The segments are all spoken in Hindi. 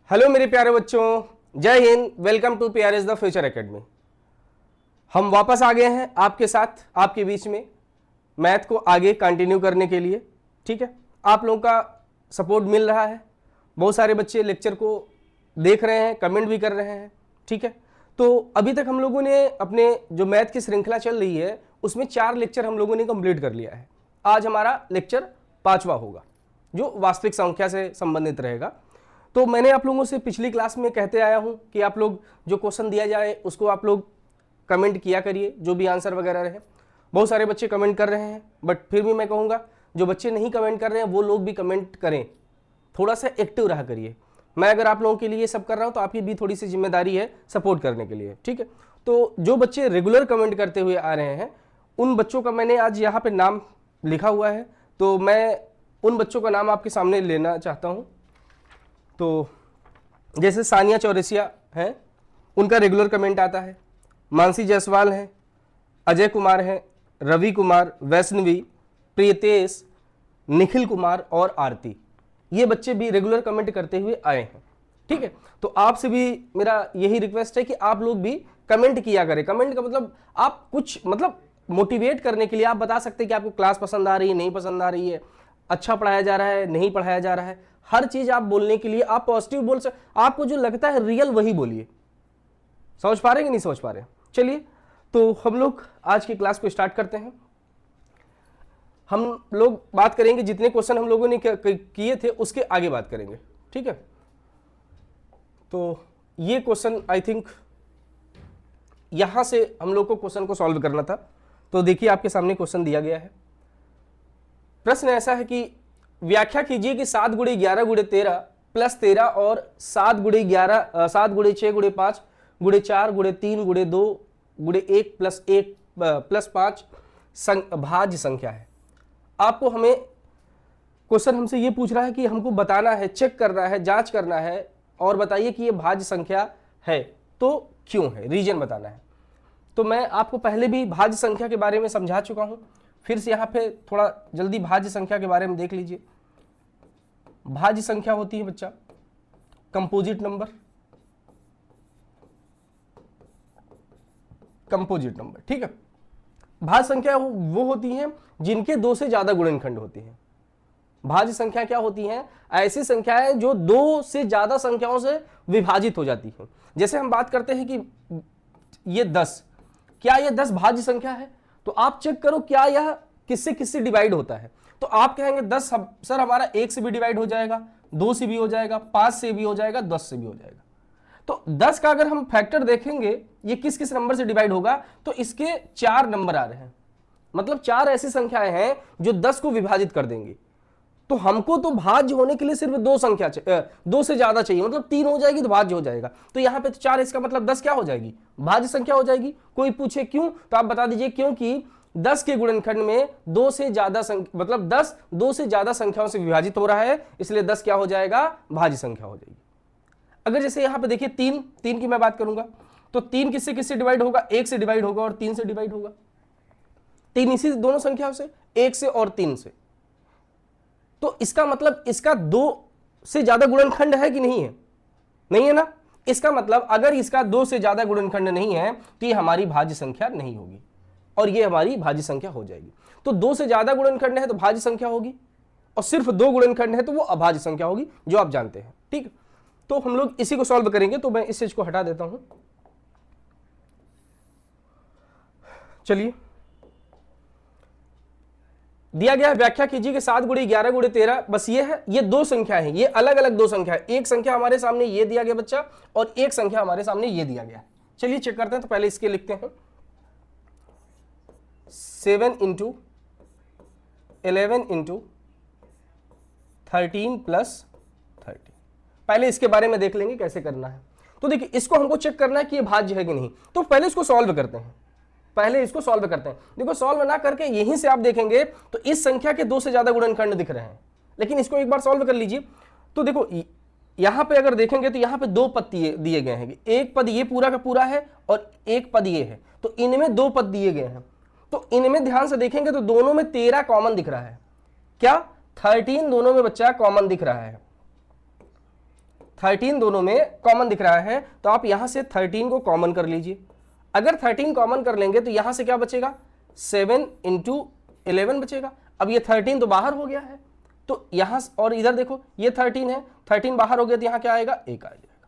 हेलो मेरे प्यारे बच्चों, Jai Hind. Welcome to PRS the future academy. हम वापस आ गए हैं आपके साथ, आपके बीच में मैथ को आगे कंटिन्यू करने के लिए। ठीक है, आप लोगों का सपोर्ट मिल रहा है, बहुत सारे बच्चे लेक्चर को देख रहे हैं, कमेंट भी कर रहे हैं। ठीक है, तो अभी तक हम लोगों ने अपने जो मैथ की श्रृंखला चल रही है उसमें 4 लेक्चर हम लोगों ने कंप्लीट कर लिया है। आज हमारा लेक्चर 5वां होगा जो वास्तविक संख्या से संबंधित रहेगा। तो मैंने आप लोगों से पिछली क्लास में कहते आया हूं कि आप लोग जो क्वेश्चन दिया जाए उसको आप लोग कमेंट किया करिए, जो भी आंसर वगैरह रहे। बहुत सारे बच्चे कमेंट कर रहे हैं, बट फिर भी मैं कहूँगा जो बच्चे नहीं कमेंट कर रहे हैं वो लोग भी कमेंट करें, थोड़ा सा एक्टिव रहा करिए। मैं अगर आप लोगों के लिए सब कर रहा हूँ तो आपकी भी थोड़ी सी जिम्मेदारी है सपोर्ट करने के लिए। ठीक है, तो जो बच्चे रेगुलर कमेंट करते हुए आ रहे हैं उन बच्चों का मैंने आज यहाँ पे नाम लिखा हुआ है, तो मैं उन बच्चों का नाम आपके सामने लेना चाहता हूँ। तो जैसे सानिया चौरसिया हैं, उनका रेगुलर कमेंट आता है। मानसी जायसवाल हैं, अजय कुमार हैं, रवि कुमार, वैष्णवी, प्रियतेश, निखिल कुमार और आरती, ये बच्चे भी रेगुलर कमेंट करते हुए आए हैं। ठीक है, तो आपसे भी मेरा यही रिक्वेस्ट है कि आप लोग भी कमेंट किया करें। कमेंट का मतलब आप कुछ मोटिवेट करने के लिए आप बता सकते हैं कि आपको क्लास पसंद आ रही है, नहीं पसंद आ रही है, अच्छा पढ़ाया जा रहा है, नहीं पढ़ाया जा रहा है। हर चीज आप बोलने के लिए आप पॉजिटिव बोल सकते, आपको जो लगता है रियल वही बोलिए। समझ पा रहे हैं कि नहीं समझ पा रहे हैं? चलिए, तो हम लोग आज की क्लास को स्टार्ट करते हैं। हम लोग बात करेंगे जितने क्वेश्चन हम लोगों ने किए थे उसके आगे बात करेंगे। ठीक है, तो ये क्वेश्चन आई थिंक यहां से हम लोग को क्वेश्चन को सॉल्व करना था। तो देखिए आपके सामने क्वेश्चन दिया गया है। प्रश्न ऐसा है कि व्याख्या कीजिए कि 7 × 11 × 13 प्लस 13 और 7 × 11 7 × 6 × 5 × 4 × 3 × 2 × 1 प्लस 1 प्लस 5 भाज्य संख्या है। आपको हमें क्वेश्चन हमसे ये पूछ रहा है कि हमको बताना है, चेक करना है, जांच करना है और बताइए कि ये भाज्य संख्या है तो क्यों है, रीजन बताना है। तो मैं आपको पहले भी भाज्य संख्या के बारे में समझा चुका हूं, फिर से यहां पे थोड़ा जल्दी भाज्य संख्या के बारे में देख लीजिए। भाज्य संख्या होती है बच्चा कंपोजिट नंबर, कंपोजिट नंबर। ठीक है, भाज्य संख्या वो होती हैं जिनके 2 से ज्यादा गुणनखंड होते हैं। भाज्य संख्या क्या होती हैं? ऐसी संख्याएं जो 2 से ज्यादा संख्याओं से विभाजित हो जाती हैं। जैसे हम बात करते हैं कि ये 10, क्या ये 10 भाज्य संख्या है? तो आप चेक करो क्या यह किससे किससे डिवाइड होता है। तो आप कहेंगे 10 सर हमारा 1 से भी डिवाइड हो जाएगा, 2 से भी हो जाएगा, 5 से भी हो जाएगा, 10 से भी हो जाएगा। तो 10 का अगर हम फैक्टर देखेंगे ये किस किस नंबर से डिवाइड होगा, तो इसके 4 नंबर आ रहे हैं, मतलब 4 ऐसी संख्याएं हैं जो 10 को विभाजित कर देंगी। तो हमको तो भाज्य होने के लिए सिर्फ 2 संख्या 2 से ज्यादा चाहिए, मतलब 3 हो जाएगी तो भाज्य हो जाएगा। तो यहां पे तो 4, इसका मतलब 10 क्या हो जाएगी? भाज्य संख्या हो जाएगी। कोई पूछे क्यों, तो आप बता दीजिए क्योंकि 10 के गुणनखंड में 2 से ज्यादा मतलब 10 2 से ज्यादा संख्याओं से विभाजित हो रहा है, इसलिए 10 क्या हो जाएगा? भाज्य संख्या हो जाएगी। अगर जैसे यहां पे देखिए 3 की मैं बात करूंगा तो 3 किससे किससे डिवाइड होगा? 1 से डिवाइड होगा और 3 से डिवाइड होगा। 3 इसी दोनों संख्याओं से, 1 से और 3 से। तो इसका मतलब इसका 2 से ज्यादा गुणनखंड है कि नहीं है? नहीं है ना। इसका मतलब अगर इसका 2 से ज्यादा गुणनखंड नहीं है तो ये हमारी भाज्य संख्या नहीं होगी और ये हमारी भाज्य संख्या हो जाएगी। तो 2 से ज्यादा गुणनखंड है तो भाज्य संख्या होगी और सिर्फ 2 गुणनखंड है तो वो अभाज्य संख्या होगी, जो आप जानते हैं। ठीक, तो हम लोग इसी को सॉल्व करेंगे। तो मैं इस चीज को हटा देता हूं। चलिए, दिया गया है व्याख्या कीजिए कि 7 × 11 × 13, बस ये है, ये 2 संख्या है, ये अलग अलग 2 संख्या है। एक संख्या हमारे सामने ये दिया गया बच्चा और एक संख्या हमारे सामने ये दिया गया। चलिए चेक करते हैं। तो पहले इसके लिखते हैं 7 × 11 × 13 + 30। पहले इसके बारे में देख लेंगे कैसे करना है। तो देखिए इसको हमको चेक करना है कि ये भाज्य है कि नहीं, तो पहले इसको सॉल्व करते हैं। पहले इसको सॉल्व करते हैं। देखो सॉल्व ना करके यहीं से आप देखेंगे तो इस संख्या के 2 से ज्यादा गुणनखंड दिख रहे हैं, लेकिन इसको एक बार सॉल्व कर लीजिए। तो देखो यहां पे अगर देखेंगे तो यहां पे 2 पद दिए गए हैं, एक पद ये पूरा का पूरा है और एक पद ये है, तो इनमें 2 पद दिए गए हैं। तो इनमें ध्यान से देखेंगे तो दोनों में 13 कॉमन दिख रहा है। क्या? 13 दोनों में बच्चा कॉमन दिख रहा है। 13 दोनों में कॉमन दिख रहा है, तो आप यहां से 13 को कॉमन कर लीजिए। अगर 13 कॉमन कर लेंगे तो यहां से क्या बचेगा, 7 इंटू 11 बचेगा। अब ये 13 तो बाहर हो गया है, तो यहां और इधर देखो ये 13 है, 13 बाहर हो गया तो यहां क्या आएगा, 1 आ जाएगा।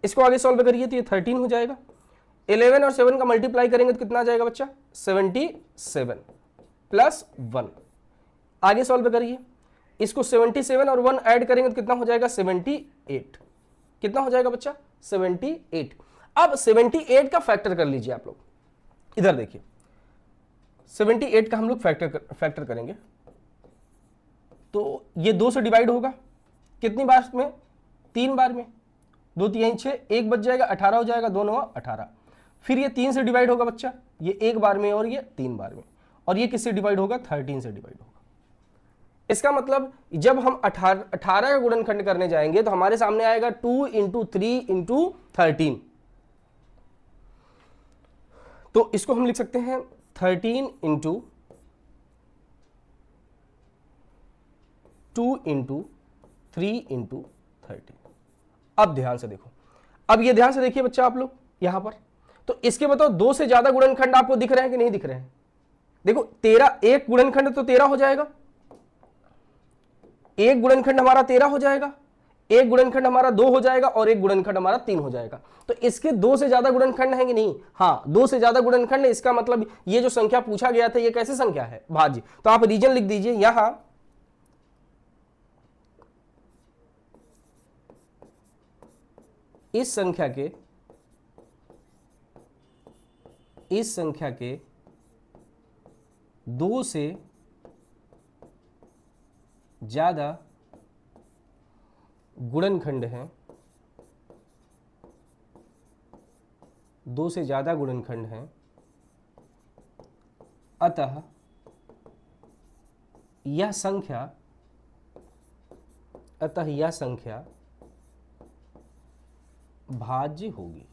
इसको आगे सॉल्व करिए तो ये 13 हो जाएगा। 11 और 7 का मल्टीप्लाई करेंगे तो कितना आ जाएगा बच्चा, 77 प्लस 1। आगे सॉल्व करिए, इसको 77 और 1 ऐड करेंगे तो कितना हो जाएगा, 78। कितना हो जाएगा बच्चा, 78। अब 78 का फैक्टर कर लीजिए आप लोग। इधर देखिए 78 का हम लोग फैक्टर करेंगे तो ये 2 से डिवाइड होगा कितनी बार में, 3 बार में। 2 3 6, 1 बच जाएगा, 18 हो जाएगा, 2 9 18। फिर ये 3 से डिवाइड होगा बच्चा, ये 1 बार में और ये 3 बार में। और ये किससे डिवाइड होगा, 13 से डिवाइड होगा। इसका मतलब जब हम 18 का गुणनखंड करने जाएंगे तो हमारे सामने आएगा 2 इंटू 3 इंटू 13। तो इसको हम लिख सकते हैं 13 इंटू 2 इंटू 3 इंटू 13। अब ध्यान से देखो, अब ये ध्यान से देखिए बच्चा आप लोग यहां पर, तो इसके बताओ 2 से ज्यादा गुणनखंड आपको दिख रहे हैं कि नहीं दिख रहे हैं। देखो 13, एक गुणनखंड तो 13 हो जाएगा, एक गुणनखंड हमारा 13 हो जाएगा, एक गुणनखंड हमारा 2 हो जाएगा और एक गुणनखंड हमारा 3 हो जाएगा। तो इसके 2 से ज्यादा गुणनखंड हैं कि नहीं, हाँ 2 से ज्यादा गुणनखंड है। इसका मतलब ये जो संख्या पूछा गया था ये कैसे संख्या है, भाज्य। तो आप रीजन लिख दीजिए यहां, इस संख्या के 2 से ज्यादा गुणनखंड हैं, 2 से ज्यादा गुणनखंड हैं, अतः यह संख्या भाज्य होगी।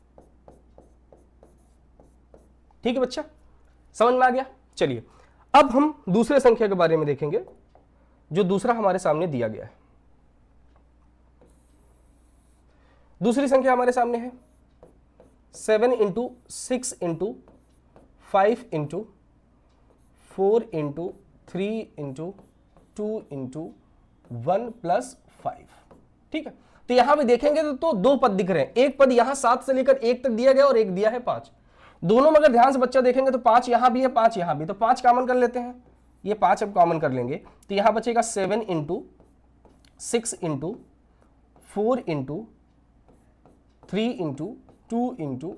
ठीक है बच्चा, समझ में आ गया। चलिए अब हम दूसरे संख्या के बारे में देखेंगे जो दूसरा हमारे सामने दिया गया है। दूसरी संख्या हमारे सामने है 7 into 6 into 5 into 4 into 3 into 2 into 1 plus 5। ठीक है, तो यहां भी देखेंगे तो 2 पद दिख रहे हैं। एक पद यहां 7 से लेकर 1 तक दिया गया और एक दिया है 5। दोनों में अगर ध्यान से बच्चा देखेंगे तो 5 यहां भी है, 5 यहां भी, तो 5 कॉमन कर लेते हैं। ये 5 अब कॉमन कर लेंगे तो यहां बचेगा 7 into 6 into 4 into 3 into 2 into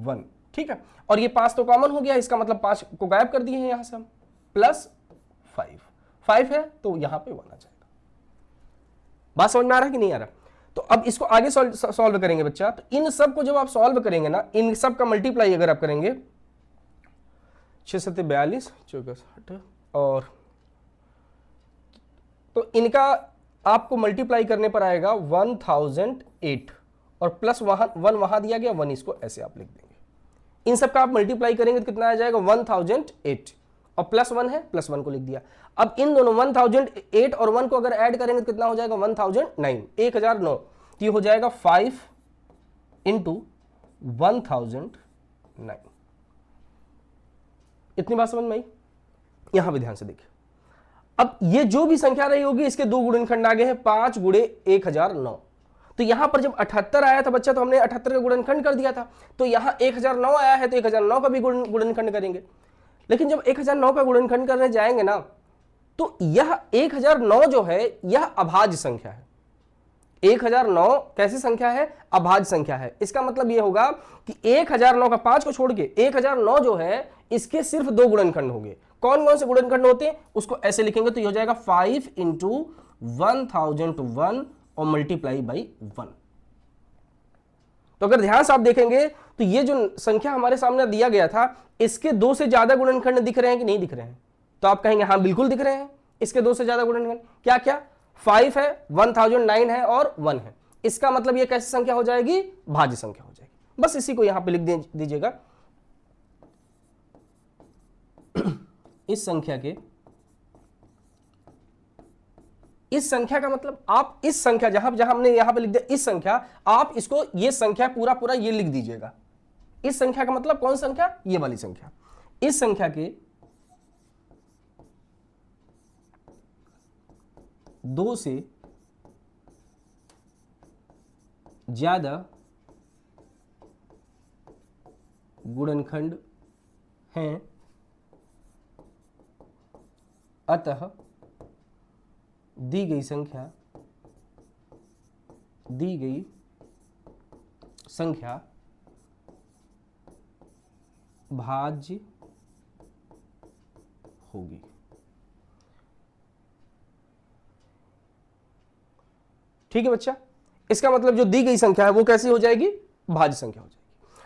1। ठीक है, और ये 5 तो कॉमन हो गया, इसका मतलब 5 को गायब कर दिए हैं यहां से हम, प्लस 5 है तो यहां पे 1 आ जाएगा। बात समझ में आ रहा है कि नहीं आ रहा। तो अब इसको आगे सॉल्व करेंगे बच्चा। तो इन सब को जब आप सॉल्व करेंगे ना, इन सब का मल्टीप्लाई अगर आप करेंगे 6 7 42 64 और तो इनका आपको मल्टीप्लाई करने पर आएगा 1008 और प्लस 1 वहां दिया गया, 1 इसको ऐसे आप लिख देंगे। इन सब का आप मल्टीप्लाई करेंगे तो कितना आ जाएगा 1008 और प्लस 1 है, प्लस 1 को लिख दिया। अब इन दोनों 1008 और 1 को अगर ऐड करेंगे तो कितना हो जाएगा 1009, 1009। तो ये हो जाएगा 5 इंटू 1009। इतनी बात समझ में आई। यहां भी ध्यान से देखिए, अब ये जो भी संख्या रही होगी इसके 2 गुणनखंड आगे हैं, 5 गुणे 1009। तो यहां पर जब 78 आया था बच्चा तो हमने 78 का गुणनखंड कर दिया था। तो यहां 1009 आया है तो 1009 का भी गुणनखंड करेंगे। लेकिन जब 1009 का गुणनखंड करने जाएंगे ना तो यह 1009 जो है यह अभाज्य संख्या है। 1009 कैसी संख्या है, अभाज्य संख्या है। इसका मतलब यह होगा कि 1009 का 5 को छोड़ के 1009 जो है इसके सिर्फ 2 गुणनखंड होंगे। कौन कौन से गुणनखंड होते हैं उसको ऐसे लिखेंगे तो यह हो जाएगा 5 इंटू 1001 और मल्टीप्लाई बाई 1। तो अगर ध्यान से आप देखेंगे तो ये जो संख्या हमारे सामने दिया गया था इसके 2 से ज्यादा गुणनखंड दिख रहे हैं कि नहीं दिख रहे हैं। तो आप कहेंगे हाँ बिल्कुल दिख रहे हैं, इसके 2 से ज्यादा गुणनखंड क्या क्या, 5 है, 1009 है और 1 है। इसका मतलब ये कैसी संख्या हो जाएगी, भाज्य संख्या हो जाएगी। बस इसी को यहां पे लिख दीजिएगा। इस संख्या के इस संख्या का मतलब आप इस संख्या जहां जहां हमने यहां पे लिख दिया इस संख्या, आप इसको ये संख्या पूरा पूरा ये लिख दीजिएगा। इस संख्या का मतलब कौन संख्या? ये वाली संख्या। इस संख्या के 2 से ज्यादा गुणनखंड हैं, अतः दी गई संख्या भाज्य होगी। ठीक है बच्चा, इसका मतलब जो दी गई संख्या है वो कैसी हो जाएगी? भाज्य संख्या हो जाएगी।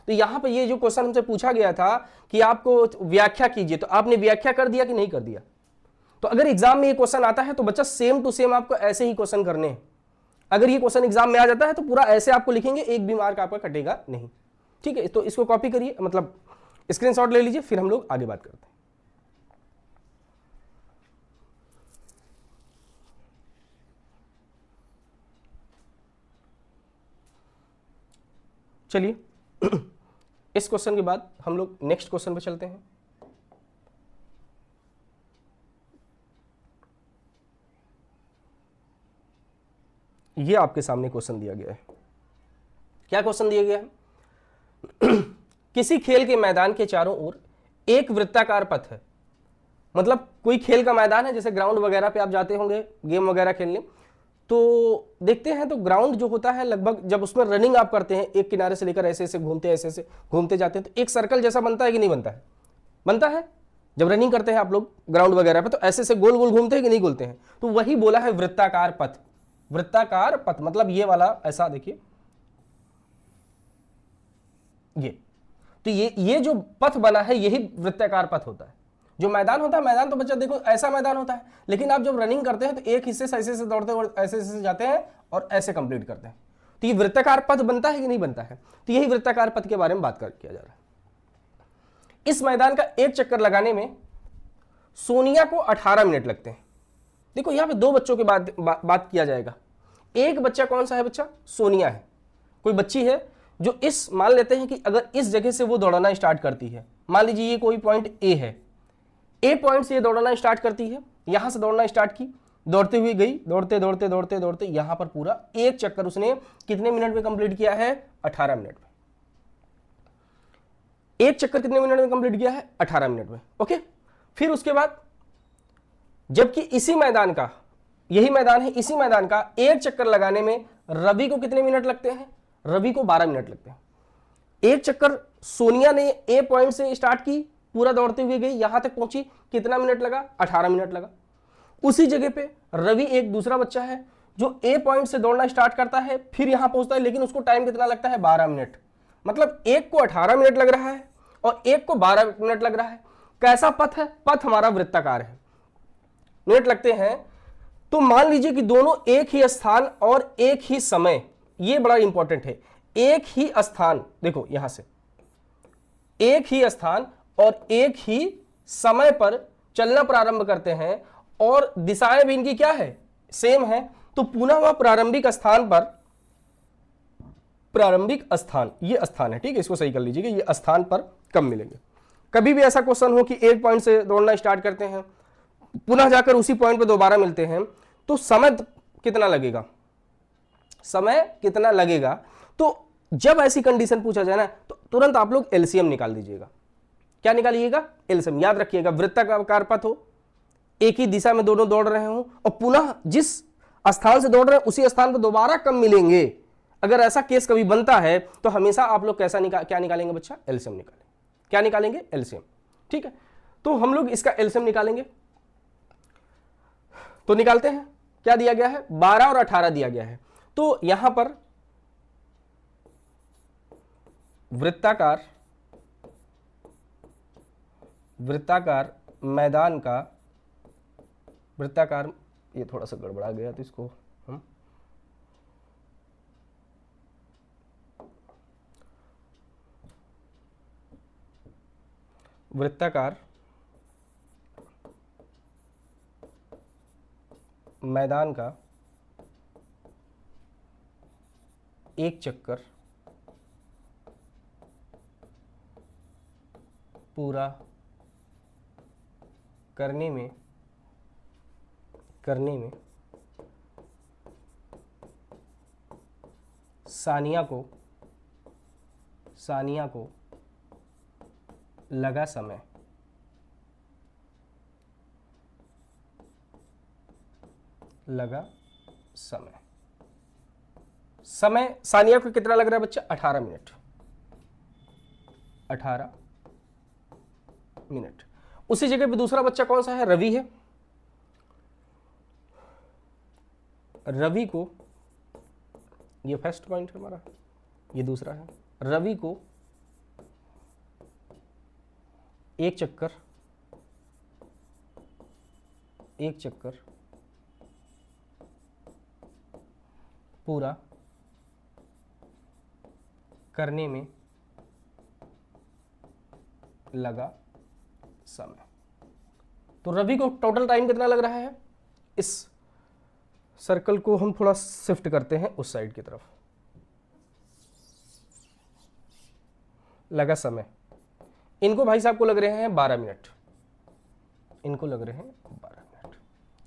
तो यहां पे ये जो क्वेश्चन हमसे पूछा गया था कि आपको व्याख्या कीजिए, तो आपने व्याख्या कर दिया कि नहीं कर दिया? तो अगर एग्जाम में ये क्वेश्चन आता है तो बच्चा सेम टू सेम आपको ऐसे ही क्वेश्चन करने हैं। अगर ये क्वेश्चन एग्जाम में आ जाता है तो पूरा ऐसे आपको लिखेंगे, एक भी मार्क आपका कटेगा नहीं। ठीक है, तो इसको कॉपी करिए, मतलब स्क्रीनशॉट ले लीजिए, फिर हम लोग आगे बात करते हैं। चलिए इस क्वेश्चन के बाद हम लोग नेक्स्ट क्वेश्चन पे चलते हैं। ये आपके सामने क्वेश्चन दिया गया है। क्या क्वेश्चन दिया गया है? किसी खेल के मैदान के चारों ओर एक वृत्ताकार पथ है। मतलब कोई खेल का मैदान है, जैसे ग्राउंड वगैरह पे आप जाते होंगे गेम वगैरह खेलने, तो देखते हैं तो ग्राउंड जो होता है लगभग जब उसमें रनिंग आप करते हैं, एक किनारे से लेकर ऐसे ऐसे घूमते ऐसे घूमते जाते हैं, तो एक सर्कल जैसा बनता है कि नहीं बनता है? बनता है। जब रनिंग करते हैं आप लोग ग्राउंड वगैरह पे तो ऐसे ऐसे गोल गोल घूमते हैं कि नहीं घूमते हैं? तो वही बोला है वृत्ताकार पथ। वृत्ताकार पथ मतलब ये वाला, ऐसा देखिए, ये तो ये जो पथ बना है यही वृत्ताकार पथ होता है। जो मैदान होता है, मैदान तो बच्चा देखो ऐसा मैदान होता है, लेकिन आप जब रनिंग करते हैं तो एक हिस्से से ऐसे दौड़ते और ऐसे ऐसे जाते हैं और ऐसे कंप्लीट करते हैं, तो ये वृत्ताकार पथ बनता है कि नहीं बनता है? तो यही वृत्ताकार पथ के बारे में बात किया जा रहा है। इस मैदान का एक चक्कर लगाने में सोनिया को 18 मिनट लगते हैं। देखो यहां पे दो बच्चों के बात किया जाएगा। एक बच्चा कौन सा है? बच्चा सोनिया है। कोई बच्ची है जो इस, मान लेते हैं कि अगर इस जगह से वो दौड़ना स्टार्ट करती है, मान लीजिए ये कोई पॉइंट ए है, ए पॉइंट से ये दौड़ना स्टार्ट करती है, यहां से दौड़ना स्टार्ट की, दौड़ते हुए गई, दौड़ते दौड़ते दौड़ते दौड़ते यहां पर पूरा एक चक्कर उसने कितने मिनट में कंप्लीट किया है? 18 मिनट में। एक चक्कर कितने मिनट में कंप्लीट किया है? 18 मिनट में। ओके, फिर उसके बाद जबकि इसी मैदान का, यही मैदान है, इसी मैदान का एक चक्कर लगाने में रवि को कितने मिनट लगते हैं? रवि को 12 मिनट लगते हैं। एक चक्कर सोनिया ने ए पॉइंट से स्टार्ट की, पूरा दौड़ते हुए गई, यहां तक पहुंची, कितना मिनट लगा? 18 मिनट लगा। उसी जगह पे रवि एक दूसरा बच्चा है जो ए पॉइंट से दौड़ना स्टार्ट करता है, फिर यहां पहुंचता है, लेकिन उसको टाइम कितना लगता है? 12 मिनट। मतलब एक को 18 मिनट लग रहा है और एक को 12 मिनट लग रहा है। कैसा पथ है? पथ हमारा वृत्ताकार है, मिनट लगते हैं। तो मान लीजिए कि दोनों एक ही स्थान और एक ही समय, ये बड़ा इंपॉर्टेंट है, एक ही स्थान, देखो यहां से एक ही स्थान और एक ही समय पर चलना प्रारंभ करते हैं और दिशाएं भी इनकी क्या है? सेम है। तो पुनः वह प्रारंभिक स्थान पर, प्रारंभिक स्थान, ये स्थान है, ठीक है, इसको सही कर लीजिएगा, ये स्थान पर कब मिलेंगे? कभी भी ऐसा क्वेश्चन हो कि एक पॉइंट से दौड़ना स्टार्ट करते हैं, पुनः जाकर उसी पॉइंट पे दोबारा मिलते हैं, तो समय कितना लगेगा? समय कितना लगेगा? तो जब ऐसी कंडीशन पूछा जाए ना तो तुरंत आप लोग एलसीएम निकाल दीजिएगा। क्या निकालिएगा? एलसीएम। याद रखिएगा, वृत्ताकार पथ हो, एक ही दिशा में दोनों दौड़ रहे हो और पुनः जिस स्थान से दौड़ रहे हैं उसी स्थान पर दोबारा कब मिलेंगे, अगर ऐसा केस कभी बनता है तो हमेशा आप लोग क्या निकालेंगे बच्चा? एलसीएम निकालेंगे। क्या निकालेंगे? एलसीएम। ठीक है, तो हम लोग इसका एलसीएम निकालेंगे। तो निकालते हैं, क्या दिया गया है? 12 और 18 दिया गया है। तो यहां पर वृत्ताकार मैदान का, वृत्ताकार, ये थोड़ा सा गड़बड़ा गया तो इसको हम वृत्ताकार मैदान का एक चक्कर पूरा करने में सानिया को लगा समय। समय सानिया को कितना लग रहा है बच्चा? 18 मिनट। 18 मिनट। उसी जगह पे दूसरा बच्चा कौन सा है? रवि है। रवि को, ये फर्स्ट पॉइंट है हमारा, ये दूसरा है। रवि को एक चक्कर पूरा करने में लगा समय। तो रवि को टोटल टाइम कितना लग रहा है? इस सर्कल को हम थोड़ा शिफ्ट करते हैं उस साइड की तरफ। लगा समय, इनको भाई साहब को लग रहे हैं 12 मिनट। इनको लग रहे हैं 12 मिनट।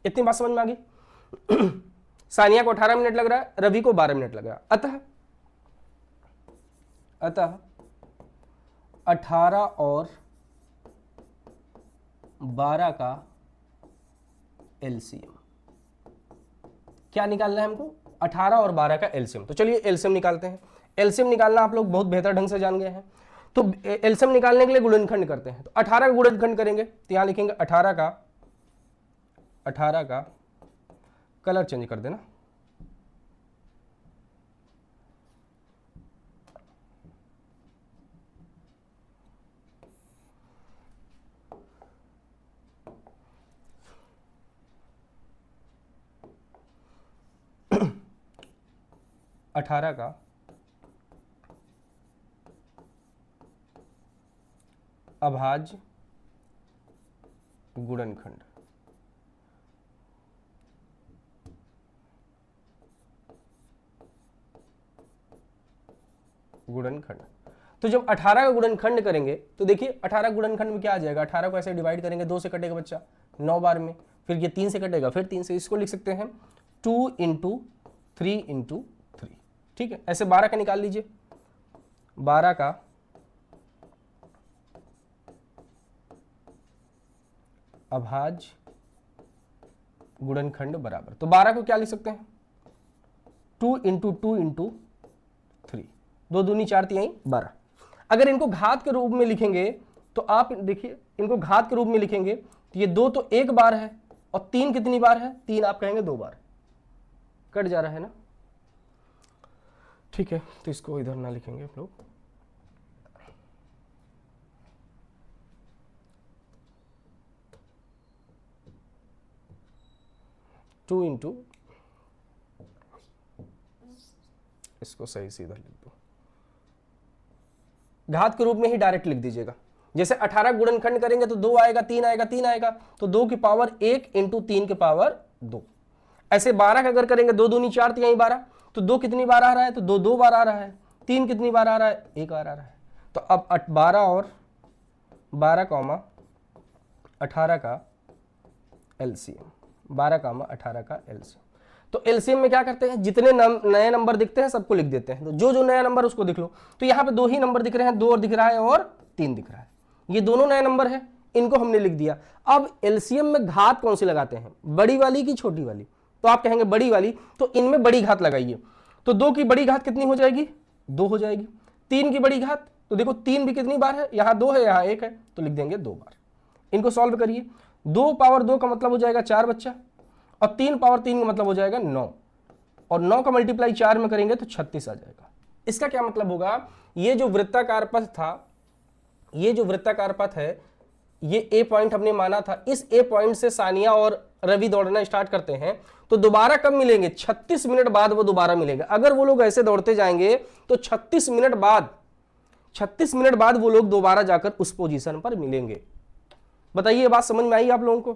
इतनी बात समझ में आ गई? सानिया को 18 मिनट लग रहा है, रवि को 12 मिनट लग रहा है। अतः 18 और 12 का एलसीएम क्या निकालना है हमको? 18 और 12 का एलसीएम। तो चलिए एलसीएम निकालते हैं। एलसीएम निकालना आप लोग बहुत बेहतर ढंग से जान गए हैं। तो एलसीएम निकालने के लिए गुणनखंड करते हैं। तो 18 का गुणनखंड करेंगे तो यहां लिखेंगे 18 का कलर चेंज कर देना। अठारह का अभाज्य गुणनखंड। तो जब 18 का गुणनखंड करेंगे तो देखिए 18 गुणनखंड में क्या आ जाएगा? 18 को ऐसे डिवाइड करेंगे, 2 से कटेगा बच्चा 9 बार में, फिर ये 3 से कटेगा, फिर 3 से। इसको लिख सकते हैं 2 × 3 × 3। ठीक है, ऐसे 12 का निकाल लीजिए। 12 का अभाज्य गुणनखंड बराबर, तो 12 को क्या लिख सकते हैं? 2 × 2 × 3, 2 दूनी 4 3 12। अगर इनको घात के रूप में लिखेंगे तो आप देखिए, इनको घात के रूप में लिखेंगे तो ये 2 तो 1 बार है और 3 कितनी बार है? 3 आप कहेंगे 2 बार। कट जा रहा है ना? ठीक है, तो इसको इधर ना लिखेंगे हम लोग। टू इंटू, इसको सही सीधा लिख दो, घात के रूप में ही डायरेक्ट लिख दीजिएगा। जैसे 18 गुणनखंड करेंगे तो 2 आएगा, 3 आएगा, 3 आएगा, तो 2 की पावर 1 × 3 की पावर 2। ऐसे 12 का अगर करेंगे, 2 दूनी 4 3 12, तो 2 कितनी बार आ रहा है? तो 2 2 बार आ रहा है। 3 कितनी बार आ रहा है? 1 बार आ रहा है। तो अब 12 और 12, 18 का एलसीएम, 12, 18 का एलसीएम। तो एलसीएम में क्या करते हैं? जितने नए नंबर दिखते हैं सबको लिख देते हैं। तो जो जो नया नंबर उसको दिख लो। तो यहाँ पे 2 ही नंबर दिख रहे हैं, 2 और दिख रहा है और 3 दिख रहा है। ये दोनों नए नंबर है, इनको हमने लिख दिया। अब एलसीएम में घात कौन सी लगाते हैं? बड़ी वाली की छोटी वाली? तो आप कहेंगे बड़ी वाली, तो इनमें बड़ी घात लगाइए। तो 2 की बड़ी घात कितनी हो जाएगी? 2 हो जाएगी। 3 की बड़ी घात, तो देखो 3 भी कितनी बार है? यहाँ 2 है, यहाँ 1 है, तो लिख देंगे 2 बार। इनको सॉल्व करिए। 2 पावर 2 का मतलब हो जाएगा 4 बच्चा, और 3 पावर 3 का मतलब हो जाएगा 9, और 9 का मल्टीप्लाई 4 में करेंगे तो 36 आ जाएगा। इसका क्या मतलब होगा? ये जो वृत्ताकार पथ था, ये जो वृत्ताकार पथ है, ये ए पॉइंट हमने माना था। इस ए पॉइंट से सानिया और रवि दौड़ना स्टार्ट करते हैं, तो दोबारा कब मिलेंगे? 36 मिनट बाद वो दोबारा मिलेंगे। अगर वो लोग ऐसे दौड़ते जाएंगे तो 36 मिनट बाद वो लोग दोबारा जाकर उस पोजीशन पर मिलेंगे। बताइए, ये बात समझ में आई आप लोगों को?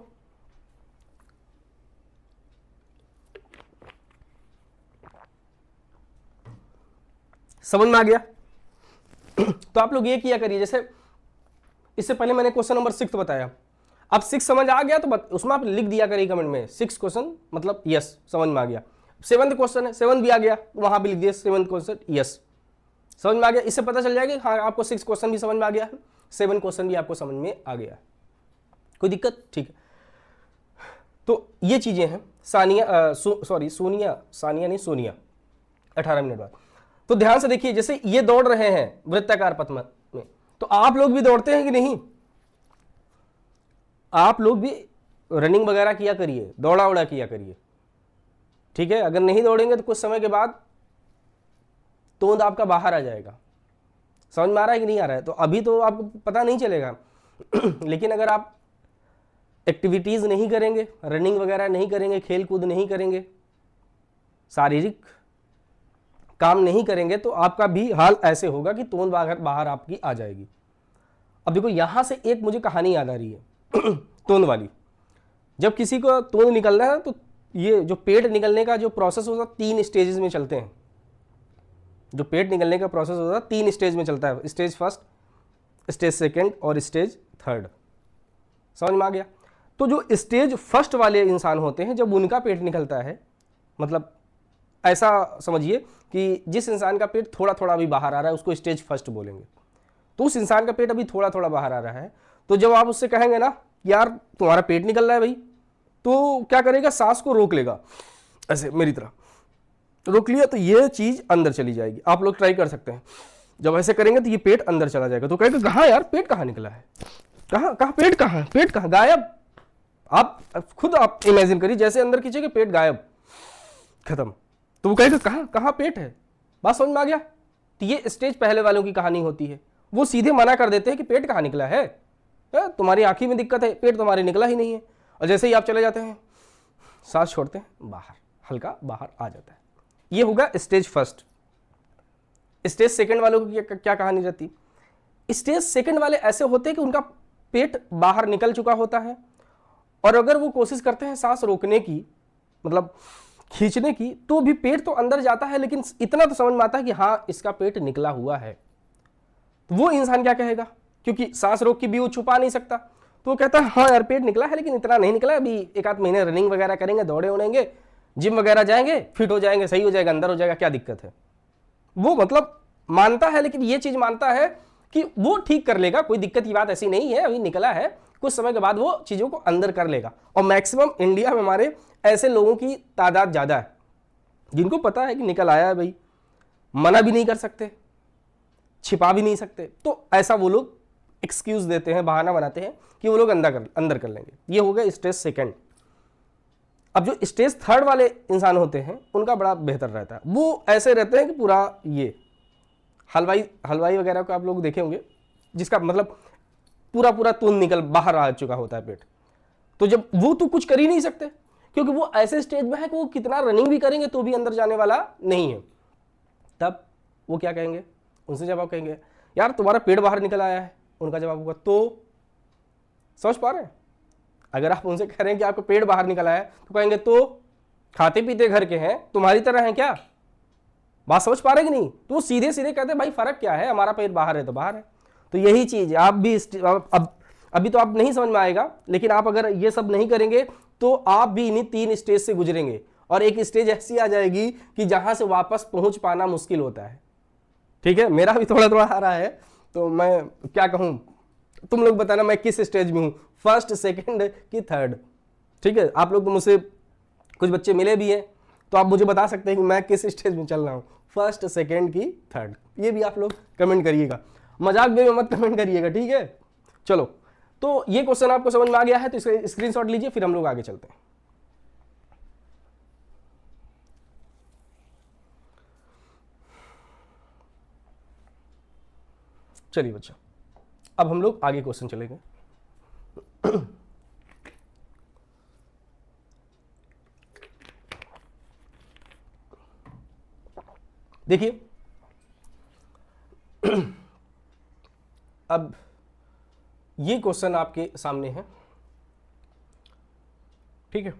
समझ में आ गया? तो आप लोग ये किया करिए, जैसे इससे पहले मैंने क्वेश्चन नंबर 6 बताया, अब 6 समझ आ गया तो उसमें आप लिख दिया करिए कमेंट में 6 क्वेश्चन मतलब यस समझ में आ गया। 7th क्वेश्चन है, 7 भी आ गया तो वहां भी लिख दिया 7th क्वेश्चन यस समझ में आ गया। इससे पता चल जाएगा हाँ आपको 6 क्वेश्चन भी समझ में आ गया है, 7 क्वेश्चन भी आपको समझ में आ गया है। कोई दिक्कत? ठीक है, तो ये चीजें हैं। सोनिया 18 मिनट बाद। तो ध्यान से देखिए, जैसे ये दौड़ रहे हैं वृत्ताकार पथ में, तो आप लोग भी दौड़ते हैं कि नहीं? आप लोग भी रनिंग वगैरह किया करिए, दौड़ा उड़ा किया करिए, ठीक है? अगर नहीं दौड़ेंगे तो कुछ समय के बाद तोंद आपका बाहर आ जाएगा। समझ में आ रहा है कि नहीं आ रहा है? तो अभी तो आपको पता नहीं चलेगा लेकिन अगर आप एक्टिविटीज नहीं करेंगे, रनिंग वगैरह नहीं करेंगे, खेल कूद नहीं करेंगे, शारीरिक काम नहीं करेंगे, तो आपका भी हाल ऐसे होगा कि तोंद बाहर आपकी आ जाएगी। अब देखो यहां से एक मुझे कहानी याद आ रही है तोंद वाली। जब किसी को तोंद निकलना है तो ये जो पेट निकलने का जो प्रोसेस होता है 3 स्टेजेस में चलते हैं। जो पेट निकलने का प्रोसेस होता है 3 स्टेज में चलता है, स्टेज फर्स्ट, स्टेज सेकंड और स्टेज थर्ड। समझ में आ गया? तो जो स्टेज फर्स्ट वाले इंसान होते हैं, जब उनका पेट निकलता है, मतलब ऐसा समझिए कि जिस इंसान का पेट थोड़ा थोड़ा अभी बाहर आ रहा है उसको स्टेज फर्स्ट बोलेंगे। तो उस इंसान का पेट अभी थोड़ा थोड़ा बाहर आ रहा है, तो जब आप उससे कहेंगे ना यार तुम्हारा पेट निकल रहा है भाई, तो क्या करेगा? सांस को रोक लेगा, ऐसे मेरी तरह रोक लिया तो ये चीज अंदर चली जाएगी। आप लोग ट्राई कर सकते हैं, जब ऐसे करेंगे तो ये पेट अंदर चला जाएगा। तो कहेगा कहाँ यार पेट कहाँ निकला है, कहाँ कहाँ पेट कहाँ, पेट कहाँ गायब। आप खुद आप इमेजिन करिए, जैसे अंदर खींचेंगे पेट गायब, खत्म। तो वो कहेगा कहाँ कहाँ पेट है। बात समझ में आ गया? तो ये स्टेज पहले वालों की कहानी होती है। वो सीधे मना कर देते हैं कि पेट कहाँ निकला है, तुम्हारी आंखी में दिक्कत है, पेट तुम्हारे निकला ही नहीं है। और जैसे ही आप चले जाते हैं, सांस छोड़ते हैं, बाहर हल्का बाहर आ जाता है। ये होगा स्टेज फर्स्ट। स्टेज सेकंड वालों की क्या कहानी रहती? स्टेज सेकंड वाले ऐसे होते हैं कि उनका पेट बाहर निकल चुका होता है, और अगर वो कोशिश करते हैं सांस रोकने की, मतलब खींचने की, तो भी पेट तो अंदर जाता है, लेकिन इतना तो समझ में आता है कि हाँ इसका पेट निकला हुआ है। तो वो इंसान क्या कहेगा? क्योंकि सांस रोक के भी वो छुपा नहीं सकता, तो वो कहता है हाँ यार पेट निकला है, लेकिन इतना नहीं निकला, अभी 1 आध महीने रनिंग वगैरह करेंगे, दौड़े उड़ेंगे, जिम वगैरह जाएंगे, फिट हो जाएंगे, सही हो जाएगा, अंदर हो जाएगा, क्या दिक्कत है। वो मतलब मानता है, लेकिन ये चीज मानता है कि वो ठीक कर लेगा, कोई दिक्कत की बात ऐसी नहीं है, अभी निकला है, कुछ समय के बाद वो चीजों को अंदर कर लेगा। और मैक्सिमम इंडिया में हमारे ऐसे लोगों की तादाद ज्यादा है जिनको पता है कि निकल आया है भाई, मना भी नहीं कर सकते, छिपा भी नहीं सकते, तो ऐसा वो लोग एक्सक्यूज देते हैं, बहाना बनाते हैं कि वो लोग अंदर कर लेंगे। ये हो गया स्टेज सेकंड। अब जो स्टेज थर्ड वाले इंसान होते हैं उनका बड़ा बेहतर रहता है। वो ऐसे रहते हैं कि पूरा ये हलवाई वगैरह को आप लोग देखे होंगे, जिसका मतलब पूरा पूरा तून निकल बाहर आ चुका होता है पेट। तो जब वो तो कुछ कर ही नहीं सकते, क्योंकि वो ऐसे स्टेज में है कि वो कितना रनिंग भी करेंगे तो भी अंदर जाने वाला नहीं है। तब वो क्या कहेंगे? उनसे जवाब कहेंगे यार तुम्हारा पेट बाहर निकल आया है। उनका जवाब होगा तो, समझ पा रहे हैं? अगर आप उनसे कह रहे हैं कि आपका पेट बाहर निकल आया है, तो कहेंगे तो खाते पीते घर के हैं, तुम्हारी तरह हैं क्या? बात समझ पा रहे कि नहीं? तो वो सीधे सीधे कहते हैं भाई फर्क क्या है, हमारा पेट बाहर है तो बाहर है। तो यही चीज आप भी अभी तो आप नहीं समझ में आएगा, लेकिन आप अगर ये सब नहीं करेंगे तो आप भी इन्हीं 3 स्टेज से गुजरेंगे, और एक स्टेज ऐसी आ जाएगी कि जहां से वापस पहुंच पाना मुश्किल होता है। ठीक है, मेरा भी थोड़ा थोड़ा आ रहा है, तो मैं क्या कहूं, तुम लोग बताना मैं किस स्टेज में हूं, फर्स्ट, सेकंड कि थर्ड। ठीक है, आप लोग तो मुझसे कुछ बच्चे मिले भी हैं, तो आप मुझे बता सकते हैं कि मैं किस स्टेज में चल रहा हूं, फर्स्ट, सेकंड की थर्ड। ये भी आप लोग कमेंट करिएगा, मजाक में मत कमेंट करिएगा, ठीक है। चलो, तो ये क्वेश्चन आपको समझ में आ गया है, तो इसका स्क्रीनशॉट लीजिए, फिर हम लोग आगे चलते हैं। चलिए बच्चा, अब हम लोग आगे क्वेश्चन चलेंगे। देखिए अब ये क्वेश्चन आपके सामने है, ठीक है।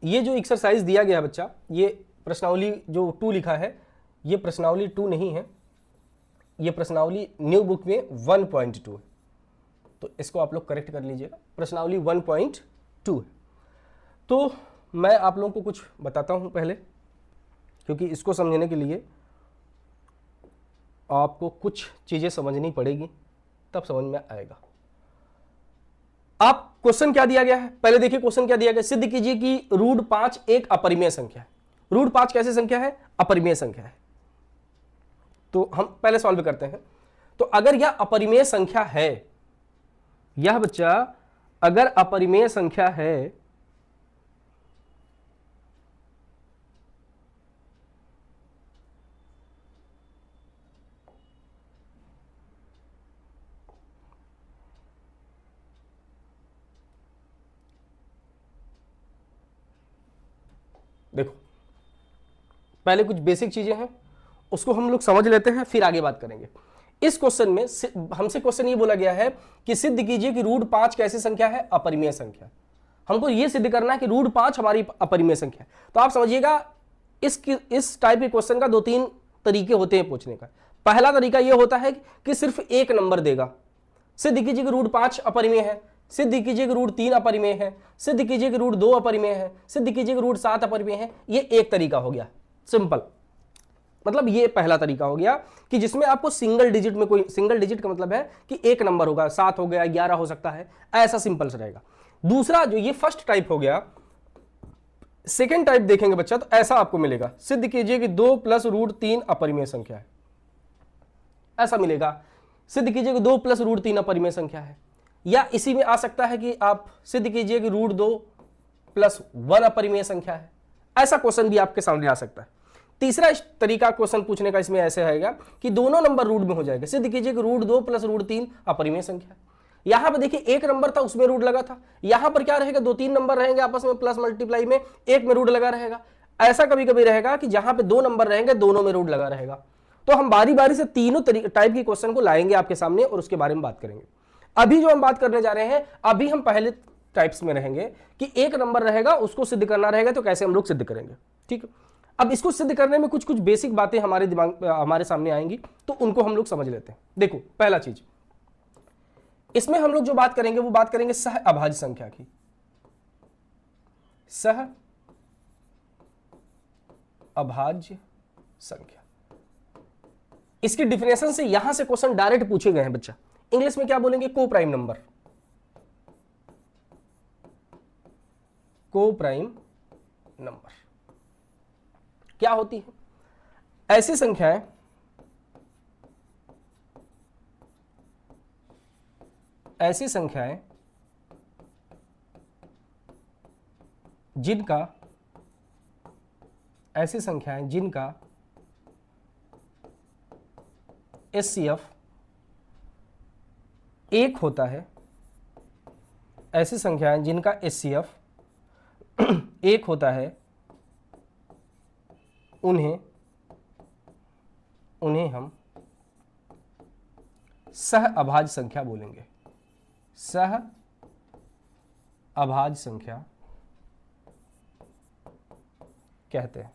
ये जो एक्सरसाइज दिया गया बच्चा, ये प्रश्नावली जो 2 लिखा है, ये प्रश्नावली 2 नहीं है, ये प्रश्नावली न्यू बुक में 1.2 है, तो इसको आप लोग करेक्ट कर लीजिएगा, प्रश्नावली 1.2 है। तो मैं आप लोगों को कुछ बताता हूं पहले, क्योंकि इसको समझने के लिए आपको कुछ चीजें समझनी पड़ेगी, तब समझ में आएगा। आप क्वेश्चन क्या दिया गया है, पहले देखिए क्वेश्चन क्या दिया गया। सिद्ध कीजिए कि √5 एक अपरिमेय संख्या है। √5 कैसी संख्या है? अपरिमेय संख्या है। तो हम पहले सॉल्व करते हैं। तो अगर यह अपरिमेय संख्या है, यह बच्चा अगर अपरिमेय संख्या है, देखो पहले कुछ बेसिक चीजें हैं, उसको हम लोग समझ लेते हैं, फिर आगे बात करेंगे। इस क्वेश्चन में हमसे क्वेश्चन ये बोला गया है कि सिद्ध कीजिए कि √5 कैसी संख्या है? अपरिमेय संख्या। हमको ये सिद्ध करना है कि √5 हमारी अपरिमेय संख्या है। तो आप समझिएगा इस टाइप के क्वेश्चन का 2-3 तरीके होते हैं पूछने का। पहला तरीका यह होता है कि सिर्फ एक नंबर देगा, सिद्ध कीजिए कि √5 अपरिमेय है, सिद्ध कीजिए कि √3 अपरिमेय है, सिद्ध कीजिए कि √2 अपरिमेय है, सिद्ध कीजिए कि √7 अपरिमेय है। ये एक तरीका हो गया सिंपल, मतलब ये पहला तरीका हो गया कि जिसमें आपको सिंगल डिजिट में, कोई सिंगल डिजिट का मतलब है कि एक नंबर होगा, 7 हो गया, 11 हो सकता है, ऐसा सिंपल से रहेगा। दूसरा जो ये फर्स्ट टाइप हो गया, सेकेंड टाइप देखेंगे बच्चा तो ऐसा आपको मिलेगा, सिद्ध कीजिए कि 2 + √3 अपरिमेय संख्या है, ऐसा मिलेगा। सिद्ध कीजिए कि 2 + √3 अपरिमेय संख्या है। या इसी में आ सकता है कि आप सिद्ध कीजिए कि √2 + 1 अपरिमेय संख्या है, ऐसा क्वेश्चन भी आपके सामने आ सकता है। तीसरा तरीका क्वेश्चन पूछने का इसमें ऐसे आएगा कि दोनों नंबर रूट में हो जाएगा, सिद्ध कीजिए कि √2 + √3 अपरिमेय संख्या। यहां पर देखिए एक नंबर था उसमें रूट लगा था, यहां पर क्या रहेगा, 2-3 नंबर रहेंगे आपस में प्लस मल्टीप्लाई में, एक में रूट लगा रहेगा। ऐसा कभी कभी रहेगा कि जहां पे 2 नंबर रहेंगे दोनों में रूट लगा रहेगा। तो हम बारी बारी से तीनों टाइप के क्वेश्चन को लाएंगे आपके सामने और उसके बारे में बात करेंगे। अभी जो हम बात करने जा रहे हैं, अभी हम पहले टाइप्स में रहेंगे कि एक नंबर रहेगा उसको सिद्ध करना रहेगा, तो कैसे हम लोग सिद्ध करेंगे। ठीक है, अब इसको सिद्ध करने में कुछ कुछ बेसिक बातें हमारे दिमाग हमारे सामने आएंगी, तो उनको हम लोग समझ लेते हैं। देखो पहला चीज, इसमें हम लोग जो बात करेंगे वो बात करेंगे सह अभाज्य संख्या की। सह अभाज्य संख्या, इसकी डिफिनेशन से यहां से क्वेश्चन डायरेक्ट पूछे गए हैं बच्चा। इंग्लिश में क्या बोलेंगे, को प्राइम नंबर। को प्राइम नंबर क्या होती है? ऐसी संख्याएं जिनका HCF 1 होता है, ऐसी संख्याएं जिनका HCF 1 होता है, उन्हें हम सह अभाज्य संख्या बोलेंगे। सह अभाज्य संख्या कहते हैं।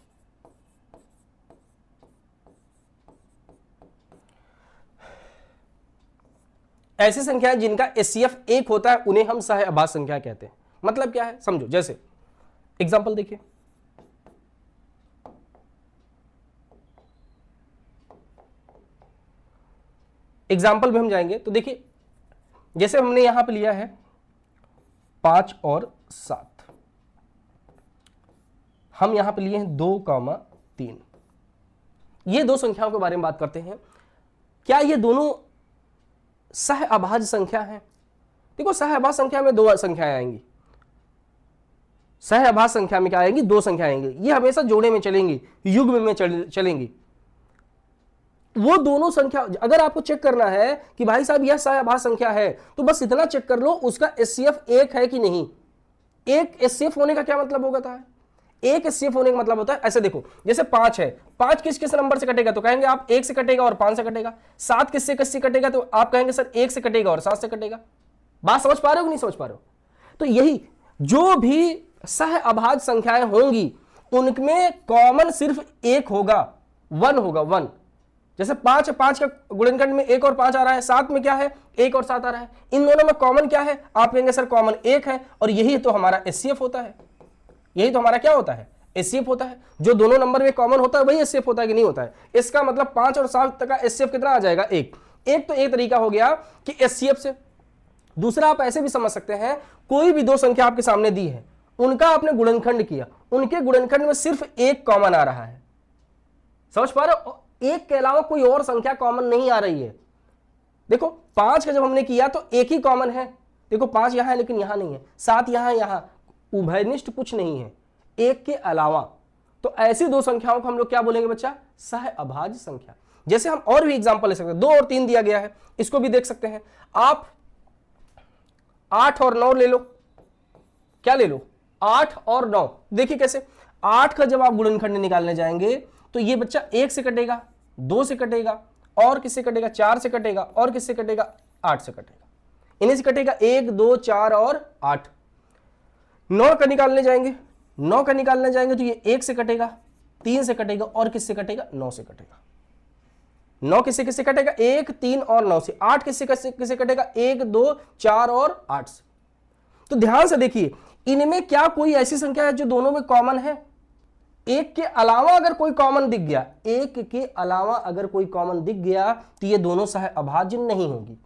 ऐसी संख्याएं जिनका HCF 1 होता है उन्हें हम सह अभाज्य संख्या कहते हैं। मतलब क्या है समझो, जैसे एग्जाम्पल देखिए, एग्जाम्पल में हम जाएंगे तो देखिए, जैसे हमने यहां पे लिया है 5 और 7, हम यहां पे लिए हैं 2,3। ये दो संख्याओं के बारे में बात करते हैं। क्या ये दोनों सह अभाज्य संख्या है? देखो सह अभाज्य संख्या में 2 संख्याएं आएंगी। सह अभाज्य संख्या में क्या आएंगी? 2 संख्याएं आएंगी। ये हमेशा जोड़े में चलेंगी, युग्म में चलेंगी। वो दोनों संख्या अगर आपको चेक करना है कि भाई साहब यह सह अभाज्य संख्या है, तो बस इतना चेक कर लो उसका HCF 1 है कि नहीं। एक HCF होने का क्या मतलब होता है? एक HCF होने का मतलब होता है, ऐसे देखो, जैसे 5 है, 5 किस किस नंबर से कटेगा? तो कहेंगे आप 1 से कटेगा और 5 से कटेगा। 7 किससे कटेगा? तो आप कहेंगे सर 1 से कटेगा और 7 से कटेगा। बात समझ पा रहे हो कि नहीं समझ पा रहे हो? तो यही जो भी सह अभाज्य संख्याएं होंगी उनमें कॉमन सिर्फ 1 होगा। 1 होगा 1। जैसे 5 है, 5 का गुणनखंड में 1 और 5 आ रहा है, 7 में क्या है 1 और 7 आ रहा है, इन दोनों में कॉमन क्या है? आप कहेंगे सर कॉमन 1 है, और यही तो हमारा एचसीएफ होता है। यही तो हमारा क्या होता है? एचसीएफ होता है। जो दोनों नंबर में कॉमन होता है वही एचसीएफ होता है कि नहीं होता है? इसका मतलब 5 और 7 का एचसीएफ कितना आ जाएगा? 1। तो एक तरीका हो गया कि एचसीएफ से। दूसरा आप ऐसे भी समझ सकते हैं, कोई भी दो संख्या आपके सामने दी है, उनका आपने गुणनखंड किया, उनके गुणनखंड में सिर्फ एक कॉमन आ रहा है। समझ पा रहे हो? एक के अलावा कोई और संख्या कॉमन नहीं आ रही है। देखो 5 का जब हमने किया तो एक ही कॉमन है, देखो 5 यहां है लेकिन यहां नहीं है, 7 यहां यहां, उभयनिष्ठ कुछ नहीं है एक के अलावा। तो ऐसी दो संख्याओं को हम लोग क्या बोलेंगे बच्चा? सह अभाज्य संख्या। जैसे हम और भी एग्जांपल ले सकते हैं, 2 और 3 दिया गया है, इसको भी देख सकते हैं आप। 8 और 9 ले लो, क्या ले लो? 8 और 9। देखिए कैसे, 8 का जब आप गुणनखंड निकालने जाएंगे तो ये बच्चा 1 से कटेगा, 2 से कटेगा, और किससे कटेगा? 4 से कटेगा, और किससे कटेगा? 8 से कटेगा। इन्हीं से कटेगा 1 2 4 और 8। 9 का निकालने जाएंगे, 9 का निकालने जाएंगे तो ये 1 से कटेगा, 3 से कटेगा, और किससे कटेगा? 9 से कटेगा। 9 किससे किससे कटेगा? 1 3 और 9 से। 8 किससे किससे कटेगा? 1 2 4 और 8 से। तो ध्यान से देखिए, इनमें क्या कोई ऐसी संख्या है जो दोनों में कॉमन है? एक के अलावा अगर कोई कॉमन दिख गया, एक के अलावा अगर कोई कॉमन दिख गया तो ये दोनों सह अभाज्य नहीं होगी।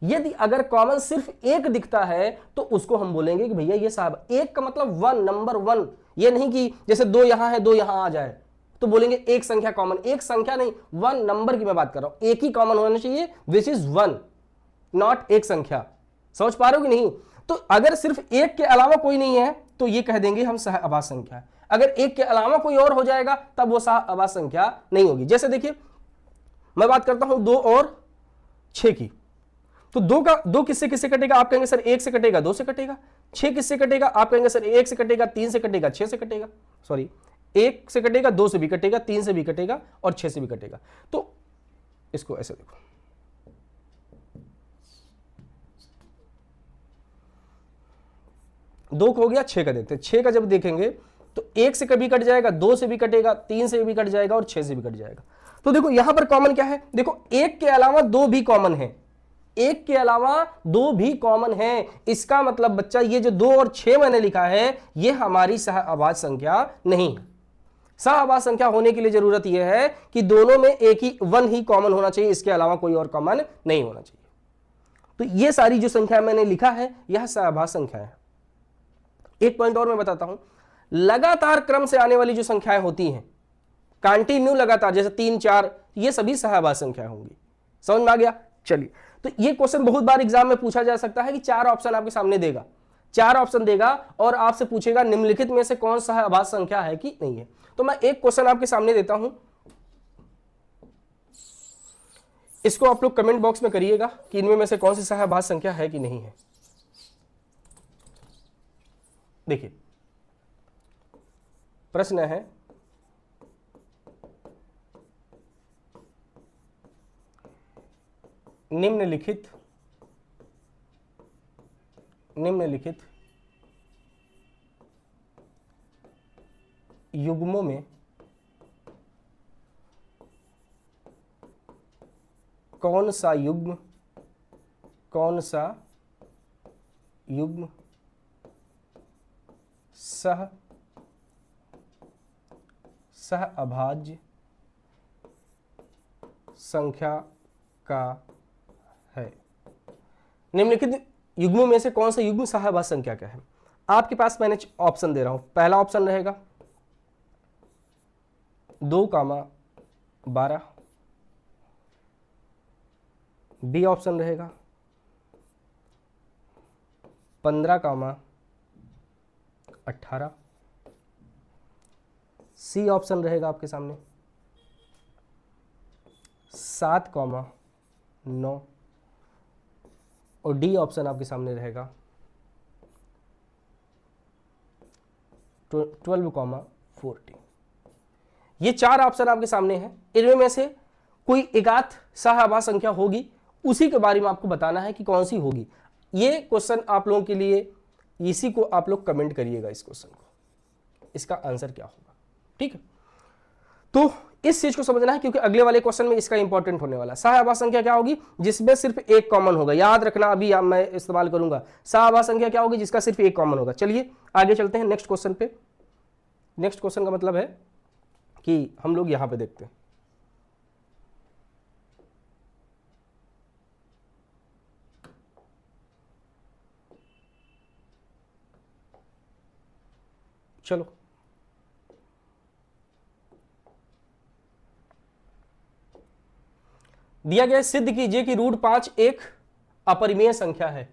यदि अगर कॉमन सिर्फ एक दिखता है तो उसको हम बोलेंगे कि भैया ये साहब, एक का मतलब 1, नंबर 1। ये नहीं कि जैसे 2 यहां है 2 यहां आ जाए तो बोलेंगे एक संख्या कॉमन। एक संख्या नहीं, 1 नंबर की मैं बात कर रहा हूं, एक ही कॉमन होना चाहिए, विच इज 1, नॉट एक संख्या। समझ पा रहे हो कि नहीं? तो अगर सिर्फ एक के अलावा कोई नहीं है तो ये कह देंगे हम सह अभाज्य संख्या है। अगर एक के अलावा कोई और हो जाएगा तब वो सह अभाज्य संख्या नहीं होगी। जैसे देखिए मैं बात करता हूं 2 और 6 की, तो 2 किससे किससे कटेगा? आप कहेंगे सर 1 से कटेगा, 2 से कटेगा। 6 किससे कटेगा? आप कहेंगे सर 1 से कटेगा, 3 से कटेगा, 6 से कटेगा। सॉरी, 1 से कटेगा, 2 से भी कटेगा, 3 से भी कटेगा, और 6 से भी कटेगा। तो इसको ऐसे देखो, 2 हो गया, 6 का देखते हैं। 6 का जब देखेंगे तो 1 से कभी कट जाएगा, 2 से भी कटेगा, 3 से भी कट जाएगा, और 6 से भी कट जाएगा। तो देखो यहां पर कॉमन क्या है? देखो 1 के अलावा 2 भी कॉमन है, 1 के अलावा 2 भी कॉमन है। इसका मतलब बच्चा ये जो 2 और 6 मैंने लिखा है ये हमारी सह अभाज्य संख्या नहीं है। सह अभाज्य संख्या होने के लिए जरूरत यह है कि दोनों में एक ही 1 ही कॉमन होना चाहिए, इसके अलावा कोई और कॉमन नहीं होना चाहिए। तो ये सारी जो संख्या मैंने लिखा है यह सह अभाज्य संख्या है। एक पॉइंट और मैं बताता हूं, लगातार क्रम से आने वाली जो संख्याएं होती हैं, कंटिन्यू लगातार, जैसे 3 4, ये सभी सह अभाज्य संख्या होंगी। समझ में आ गया? चलिए, तो ये क्वेश्चन बहुत बार एग्जाम में पूछा जा सकता है कि 4 ऑप्शन आपके सामने देगा, 4 ऑप्शन देगा और आपसे पूछेगा निम्नलिखित में से कौन सह अभाज्य संख्या है कि नहीं है। तो मैं एक क्वेश्चन आपके सामने देता हूं, इसको आप लोग कमेंट बॉक्स में करिएगा कि इनमें में से कौन सी सह अभाज्य संख्या है कि नहीं है। देखिए प्रश्न है, निम्नलिखित युग्मों में कौन सा युग्म सह अभाज्य संख्या का है। निम्नलिखित युग्मों में से कौन सा युग्म सह अभाज्य संख्या का है? आपके पास मैंने ऑप्शन दे रहा हूं। पहला ऑप्शन रहेगा 2,12, बी ऑप्शन रहेगा 15,18, सी ऑप्शन रहेगा आपके सामने 7,9, और डी ऑप्शन आपके सामने रहेगा 12,14। ये 4 ऑप्शन आपके सामने हैं। इनमें में से कोई एकाध सह अभाज्य संख्या होगी, उसी के बारे में आपको बताना है कि कौन सी होगी। ये क्वेश्चन आप लोगों के लिए, इसी को आप लोग कमेंट करिएगा, इस क्वेश्चन को, इसका आंसर क्या होगा। ठीक है, तो इस चीज को समझना है क्योंकि अगले वाले क्वेश्चन में इसका इंपॉर्टेंट होने वाला। सह संख्या क्या होगी जिसमें सिर्फ एक कॉमन होगा, याद रखना, अभी मैं इस्तेमाल करूंगा। सह संख्या क्या होगी जिसका सिर्फ एक कॉमन होगा। चलिए आगे चलते हैं नेक्स्ट क्वेश्चन पे। नेक्स्ट क्वेश्चन का मतलब है कि हम लोग यहां पे देखते हैं। चलो दिया गया सिद्ध कीजिए कि √5 एक अपरिमेय संख्या है।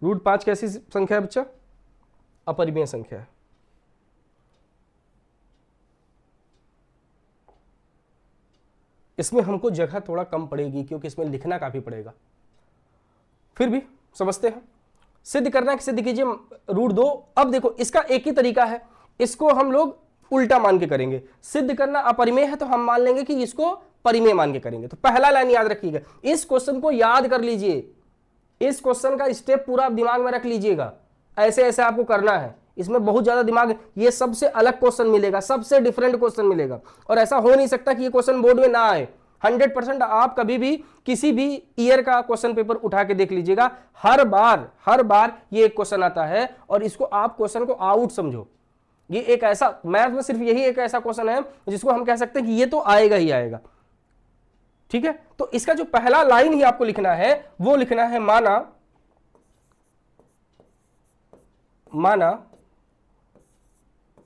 √5 कैसी संख्या है बच्चा? अपरिमेय संख्या है। इसमें हमको जगह थोड़ा कम पड़ेगी क्योंकि इसमें लिखना काफी पड़ेगा, फिर भी समझते हैं। सिद्ध करना है कि सिद्ध कीजिए √2। अब देखो इसका एक ही तरीका है, इसको हम लोग उल्टा मान के करेंगे। सिद्ध करना अपरिमेय है तो हम मान लेंगे कि इसको परिमेय मान के करेंगे। तो पहला लाइन याद रखिएगा, इस क्वेश्चन को याद कर लीजिए, इस क्वेश्चन का स्टेप पूरा दिमाग में रख लीजिएगा। ऐसे ऐसे आपको करना है, इसमें बहुत ज्यादा दिमाग, ये सबसे अलग क्वेश्चन मिलेगा, सबसे डिफरेंट क्वेश्चन मिलेगा। और ऐसा हो नहीं सकता कि ये क्वेश्चन बोर्ड में ना आए। 100% आप कभी भी किसी भी ईयर का क्वेश्चन पेपर उठा के देख लीजिएगा, हर बार ये एक क्वेश्चन आता है और इसको आप क्वेश्चन को आउट समझो। ये एक ऐसा, मैथ में सिर्फ यही एक ऐसा क्वेश्चन है जिसको हम कह सकते हैं कि ये तो आएगा ही आएगा। ठीक है, तो इसका जो पहला लाइन ही आपको लिखना है वो लिखना है माना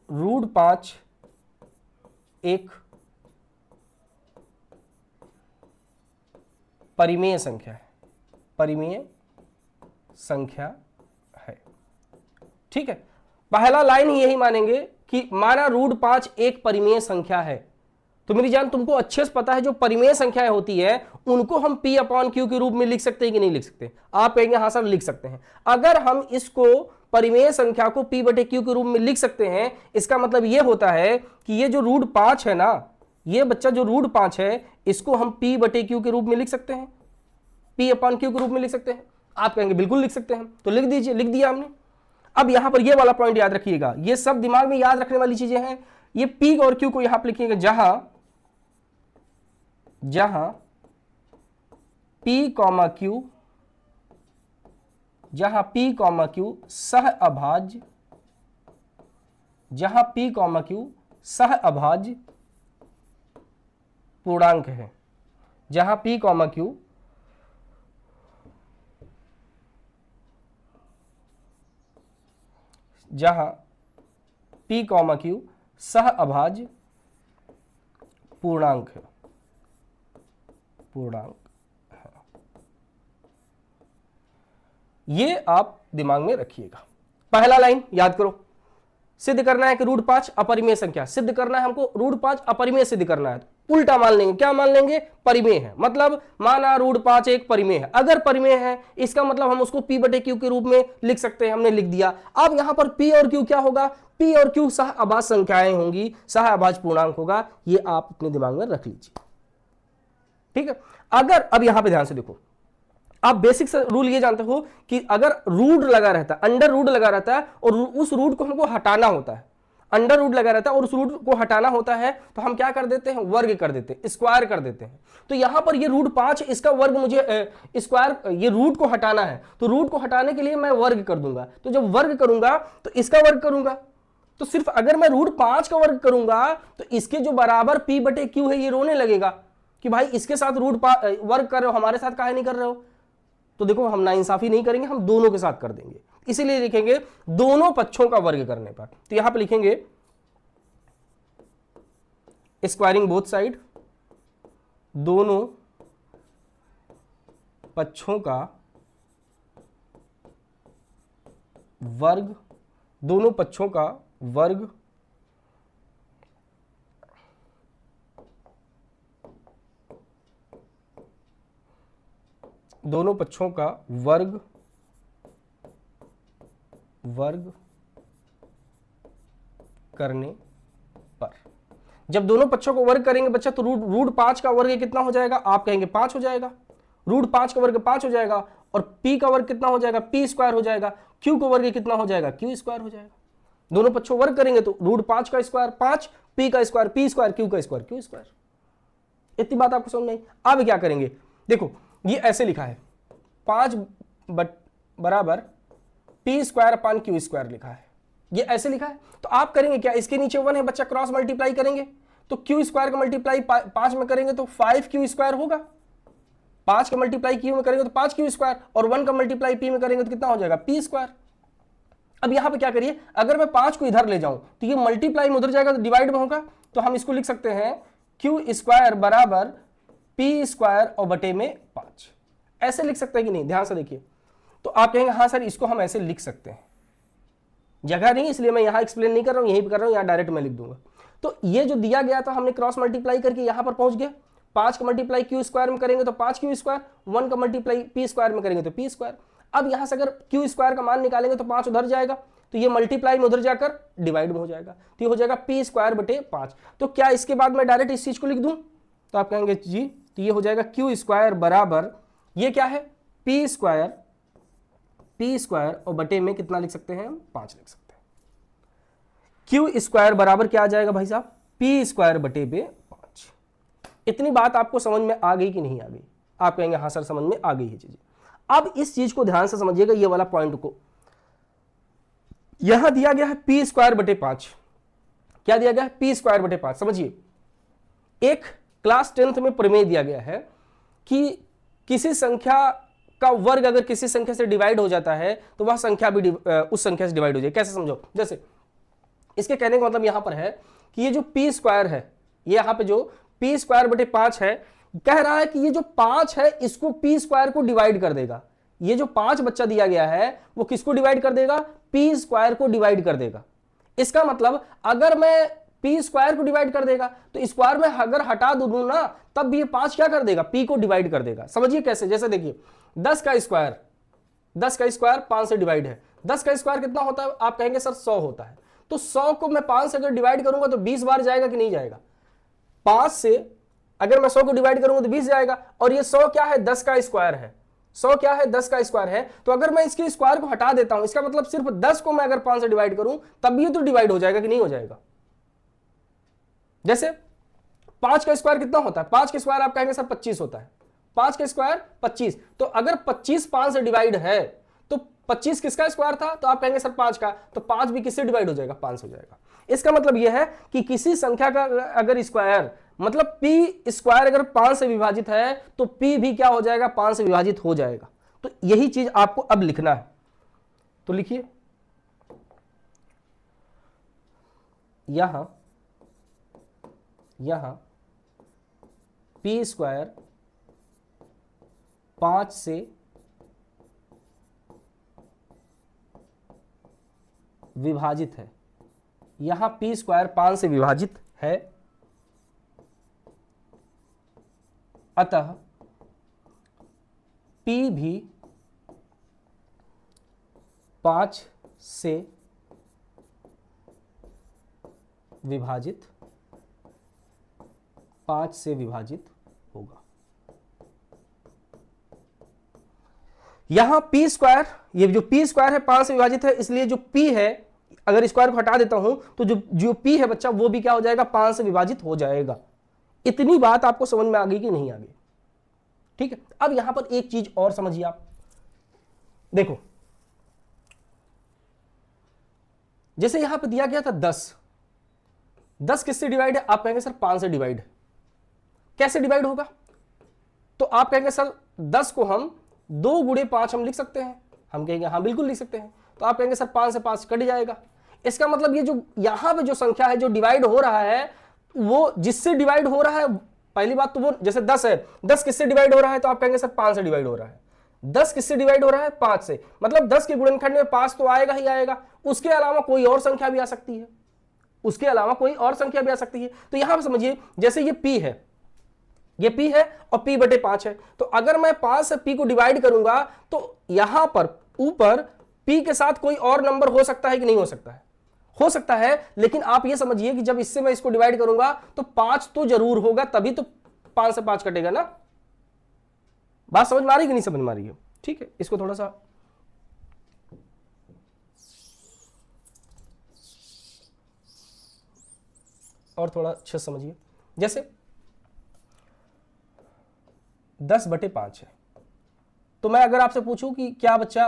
√5 एक परिमेय संख्या है, परिमेय संख्या है। ठीक है, पहला लाइन ही यही मानेंगे कि माना √5 एक परिमेय संख्या है। तो मेरी जान तुमको अच्छे से पता है जो परिमेय संख्याएं होती है उनको हम P/Q के रूप में लिख सकते हैं कि नहीं लिख सकते? आप कहेंगे हाँ सर लिख सकते हैं। अगर हम इसको परिमेय संख्या को P/Q के रूप में लिख सकते हैं, इसका मतलब यह होता है कि ये जो √5 है ना, ये बच्चा जो √5 है इसको हम P/Q के रूप में लिख सकते हैं, P/Q के रूप में लिख सकते हैं। आप कहेंगे बिल्कुल लिख सकते हैं, तो लिख दीजिए, लिख दिया हमने। अब यहां पर ये वाला पॉइंट याद रखिएगा, ये सब दिमाग में याद रखने वाली चीजें हैं। ये P और Q को यहां पर लिखिएगा, जहां P, Q, जहां P, Q सह अभाज्य, जहां P, Q सह अभाज्य पूर्णांक है, जहां P, Q जहां P, Q सह अभाज्य पूर्णांक है, ये आप दिमाग में रखिएगा। पहला लाइन याद करो, सिद्ध करना है कि √5 अपरिमेय संख्या, सिद्ध करना है हमको √5 अपरिमेय सिद्ध करना है। तो उल्टा मान लेंगे, क्या मान लेंगे? परिमेय है, मतलब माना √5 एक परिमेय है। अगर परिमेय है इसका मतलब हम उसको P/Q के रूप में लिख सकते हैं, हमने लिख दिया। अब यहां पर P और Q क्या होगा? P और Q सह अभाज्य संख्याएं होंगी, सह अभाज्य पूर्णांक होगा। ये आप अपने दिमाग में रख लीजिए, ठीक है। अगर अब यहां पे ध्यान से देखो, आप बेसिक रूल ये जानते हो कि अगर रूट लगा रहता है, अंडर रूट लगा रहता है और उस रूट को हमको हटाना होता है, अंडर रूट लगा रहता है और उस रूट को हटाना होता है, तो हम क्या कर देते हैं? वर्ग कर देते हैं, स्क्वायर कर देते हैं। तो यहां पर ये √5 इसका वर्ग मुझे स्क्वायर, ये रूट को हटाना है, तो रूट को हटाने के लिए मैं वर्ग कर दूंगा। तो जब वर्ग करूंगा तो इसका वर्ग करूंगा, तो सिर्फ अगर मैं √5 का वर्ग करूंगा तो इसके जो बराबर P/Q है ये रोने लगेगा कि भाई इसके साथ वर्ग कर रहे हो, हमारे साथ काहे नहीं कर रहे हो? तो देखो हम नाइंसाफी नहीं करेंगे, हम दोनों के साथ कर देंगे। इसीलिए लिखेंगे दोनों पक्षों का वर्ग करने पर। तो यहां पे लिखेंगे स्क्वायरिंग बोथ साइड, दोनों पक्षों का वर्ग, दोनों पक्षों का वर्ग दोनों पक्षों का वर्ग करने पर। जब दोनों पक्षों को वर्ग करेंगे बच्चा तो √5 का वर्ग कितना हो जाएगा? आप कहेंगे 5 हो जाएगा। √5 का वर्ग 5 हो जाएगा और P का वर्ग कितना हो जाएगा? P² हो जाएगा। Q का वर्ग कितना हो जाएगा? Q² हो जाएगा। दोनों पक्षों वर्ग करेंगे तो √5 का स्क्वायर 5, p का स्क्वायर p स्क्वायर, q का स्क्वायर q स्क्वायर। इतनी बात आपको समझ में आई। अब क्या करेंगे, देखो ये ऐसे लिखा है 5 बराबर p square upon q square लिखा है, ये ऐसे लिखा है। तो आप करेंगे क्या, इसके नीचे 1 है बच्चा, क्रॉस मल्टीप्लाई करेंगे तो q स्क्वायर का मल्टीप्लाई 5 में करेंगे तो 5q स्क्वायर होगा, 5 का मल्टीप्लाई q में करेंगे तो 5q स्क्वायर, और 1 का मल्टीप्लाई p में करेंगे तो कितना हो जाएगा p स्क्वायर। अब यहां पे क्या करिए, अगर मैं 5 को इधर ले जाऊं तो ये मल्टीप्लाई में उधर जाएगा तो डिवाइड में होगा, तो हम इसको लिख सकते हैं q स्क्वायर बराबर p स्क्वायर और बटे में 5। ऐसे लिख सकते हैं कि नहीं, ध्यान से देखिए। तो आप कहेंगे हाँ सर इसको हम ऐसे लिख सकते हैं, जगह नहीं इसलिए मैं यहां एक्सप्लेन नहीं कर रहा हूं, यहीं पे कर रहा हूं, यहां डायरेक्ट मैं लिख दूंगा। तो ये जो दिया गया था हमने क्रॉस मल्टीप्लाई करके यहां पर पहुंच गए, 5 का मल्टीप्लाई q स्क्वायर में करेंगे तो 5q स्क्वायर, 1 का मल्टीप्लाई p स्क्वायर में करेंगे तो p स्क्वायर। अब यहां से अगर q स्क्वायर का मान निकालेंगे तो 5 उधर जाएगा, तो ये मल्टीप्लाई में उधर जाकर डिवाइड में हो जाएगा, तो ये हो जाएगा p स्क्वायर बटे 5। तो क्या इसके बाद मैं डायरेक्ट इस चीज को लिख दूं, तो आप कहेंगे जी, तो ये हो जाएगा q स्क्वायर बराबर, ये क्या है p स्क्वायर और बटे में कितना लिख सकते हैं हम, 5 लिख सकते हैं। q स्क्वायर बराबर क्या आ जाएगा भाई साहब, p स्क्वायर बटे में 5। इतनी बात आपको समझ में आ गई कि नहीं आ गई, आप कहेंगे हाँ सर समझ में आ गई है चीजें। अब इस चीज को ध्यान से समझिएगा, ये वाला पॉइंट को, यहां दिया गया है p स्क्वायर बटे 5, क्या दिया गया है p स्क्वायर बटे 5। समझिए, एक क्लास 10th में प्रमेय दिया गया है कि किसी संख्या का वर्ग अगर किसी संख्या से डिवाइड हो जाता है तो वह संख्या भी उस संख्या से डिवाइड हो जाए। कैसे समझो, जैसे इसके कहने का मतलब यहां पर है कि ये जो p स्क्वायर है, ये यहां पे जो p स्क्वायर बटे 5 है, कह रहा है कि ये जो 5 है इसको p स्क्वायर को डिवाइड कर देगा। ये जो 5 बच्चा दिया गया है वो किसको डिवाइड कर देगा, p स्क्वायर को डिवाइड कर देगा। इसका मतलब अगर मैं p स्क्वायर को डिवाइड कर देगा तो स्क्वायर में अगर हटा दूं ना, तब भी ये 5 क्या कर देगा, p को डिवाइड कर देगा। समझिए कैसे, जैसे देखिए 10 का स्क्वायर 5 से डिवाइड है, 10 का स्क्वायर कितना होता है, आप कहेंगे सर 100 होता है। तो 100 को मैं 5 से अगर डिवाइड करूंगा तो 20 बार जाएगा कि नहीं जाएगा, 5 से अगर मैं 100 को डिवाइड करूंगा तो 20 जाएगा, और ये 100 क्या है, 10 का स्क्वायर है। 100 क्या है, 10 का स्क्वायर है। तो अगर मैं इसके स्क्वायर को हटा देता हूं, इसका मतलब सिर्फ 10 को मैं अगर 5 से डिवाइड करूं तब भी ये तो डिवाइड हो जाएगा कि नहीं हो जाएगा। जैसे 5 का स्क्वायर कितना होता है, 5 का स्क्वायर आप कहेंगे सर 25 होता है, 5 का स्क्वायर 25। तो अगर 25 5 से डिवाइड है तो 25 किसका स्क्वायर था, तो आप कहेंगे सर 5 का, तो 5 भी किससे डिवाइड हो जाएगा, 5 हो जाएगा। इसका मतलब यह है कि किसी संख्या का अगर स्क्वायर मतलब p स्क्वायर अगर 5 से विभाजित है तो p भी क्या हो जाएगा, 5 से विभाजित हो जाएगा। तो यही चीज आपको अब लिखना है, तो लिखिए यहां p स्क्वायर 5 से विभाजित है, यहां p स्क्वायर 5 से विभाजित है, अतः p भी 5 से विभाजित होगा। यहां p स्क्वायर, ये जो p स्क्वायर है 5 से विभाजित है, इसलिए जो p है अगर स्क्वायर को हटा देता हूं तो जो p है बच्चा वो भी क्या हो जाएगा, 5 से विभाजित हो जाएगा। इतनी बात आपको समझ में आ गई कि नहीं आ गई, ठीक है। अब यहां पर एक चीज और समझिए आप, देखो जैसे यहां पर दिया गया था 10 किससे डिवाइड है, आप कहेंगे सर 5 से डिवाइड है। कैसे डिवाइड होगा, तो आप कहेंगे सर 10 को हम 2 गुणे 5 हम लिख सकते हैं, हम कहेंगे हाँ बिल्कुल लिख सकते हैं। तो आप कहेंगे सर 5 से 5 कट जाएगा। इसका मतलब ये जो यहां पे जो संख्या है जो डिवाइड हो रहा है वो जिससे डिवाइड हो रहा है, पहली बात तो वो जैसे 10 है, 10 किससे डिवाइड हो रहा है, तो आप कहेंगे सर 5 से डिवाइड हो रहा है। 10 किससे डिवाइड हो रहा है, 5 से, मतलब 10 के गुणनखंड में 5 तो आएगा ही आएगा, उसके अलावा कोई और संख्या भी आ सकती है, तो यहां पर समझिए जैसे ये p है, ये p है और p बटे 5 है, तो अगर मैं 5 से p को डिवाइड करूंगा तो यहां पर ऊपर p के साथ कोई और नंबर हो सकता है कि नहीं हो सकता है, हो सकता है। लेकिन आप ये समझिए कि जब इससे मैं इसको डिवाइड करूंगा तो 5 तो जरूर होगा, तभी तो 5 से 5 कटेगा ना। बात समझ में आ रही है कि नहीं समझ में आ रही है, ठीक है। इसको थोड़ा सा और थोड़ा अच्छे समझिए। जैसे 10/5 है, तो मैं अगर आपसे पूछूं कि क्या बच्चा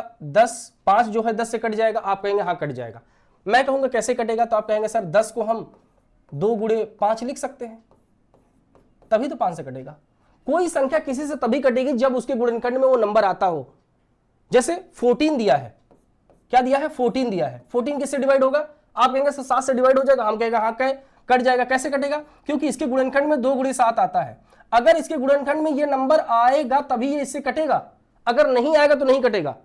5 जो है 10 से कट जाएगा, आप कहेंगे हाँ कट जाएगा। मैं कहूंगा कैसे कटेगा, तो आप कहेंगे सर 10 को हम 2 गुणे 5 लिख सकते हैं, तभी तो 5 से कटेगा। कोई संख्या किसी से तभी कटेगी जब उसके गुणनखंड में वो नंबर आता हो। जैसे 14 दिया है, क्या दिया है, 14 दिया है, 14 किससे डिवाइड होगा, आप कहेंगे 7 से डिवाइड हो जाएगा, हम कहेंगे हाँ कट जाएगा। कैसे कटेगा, क्योंकि इसके गुणनखंड में 2 गुणे 7 आता है। अगर इसके गुणनखंड में ये नंबर आएगा तभी ये इससे कटेगा, अगर नहीं आएगा तो नहीं कटेगा।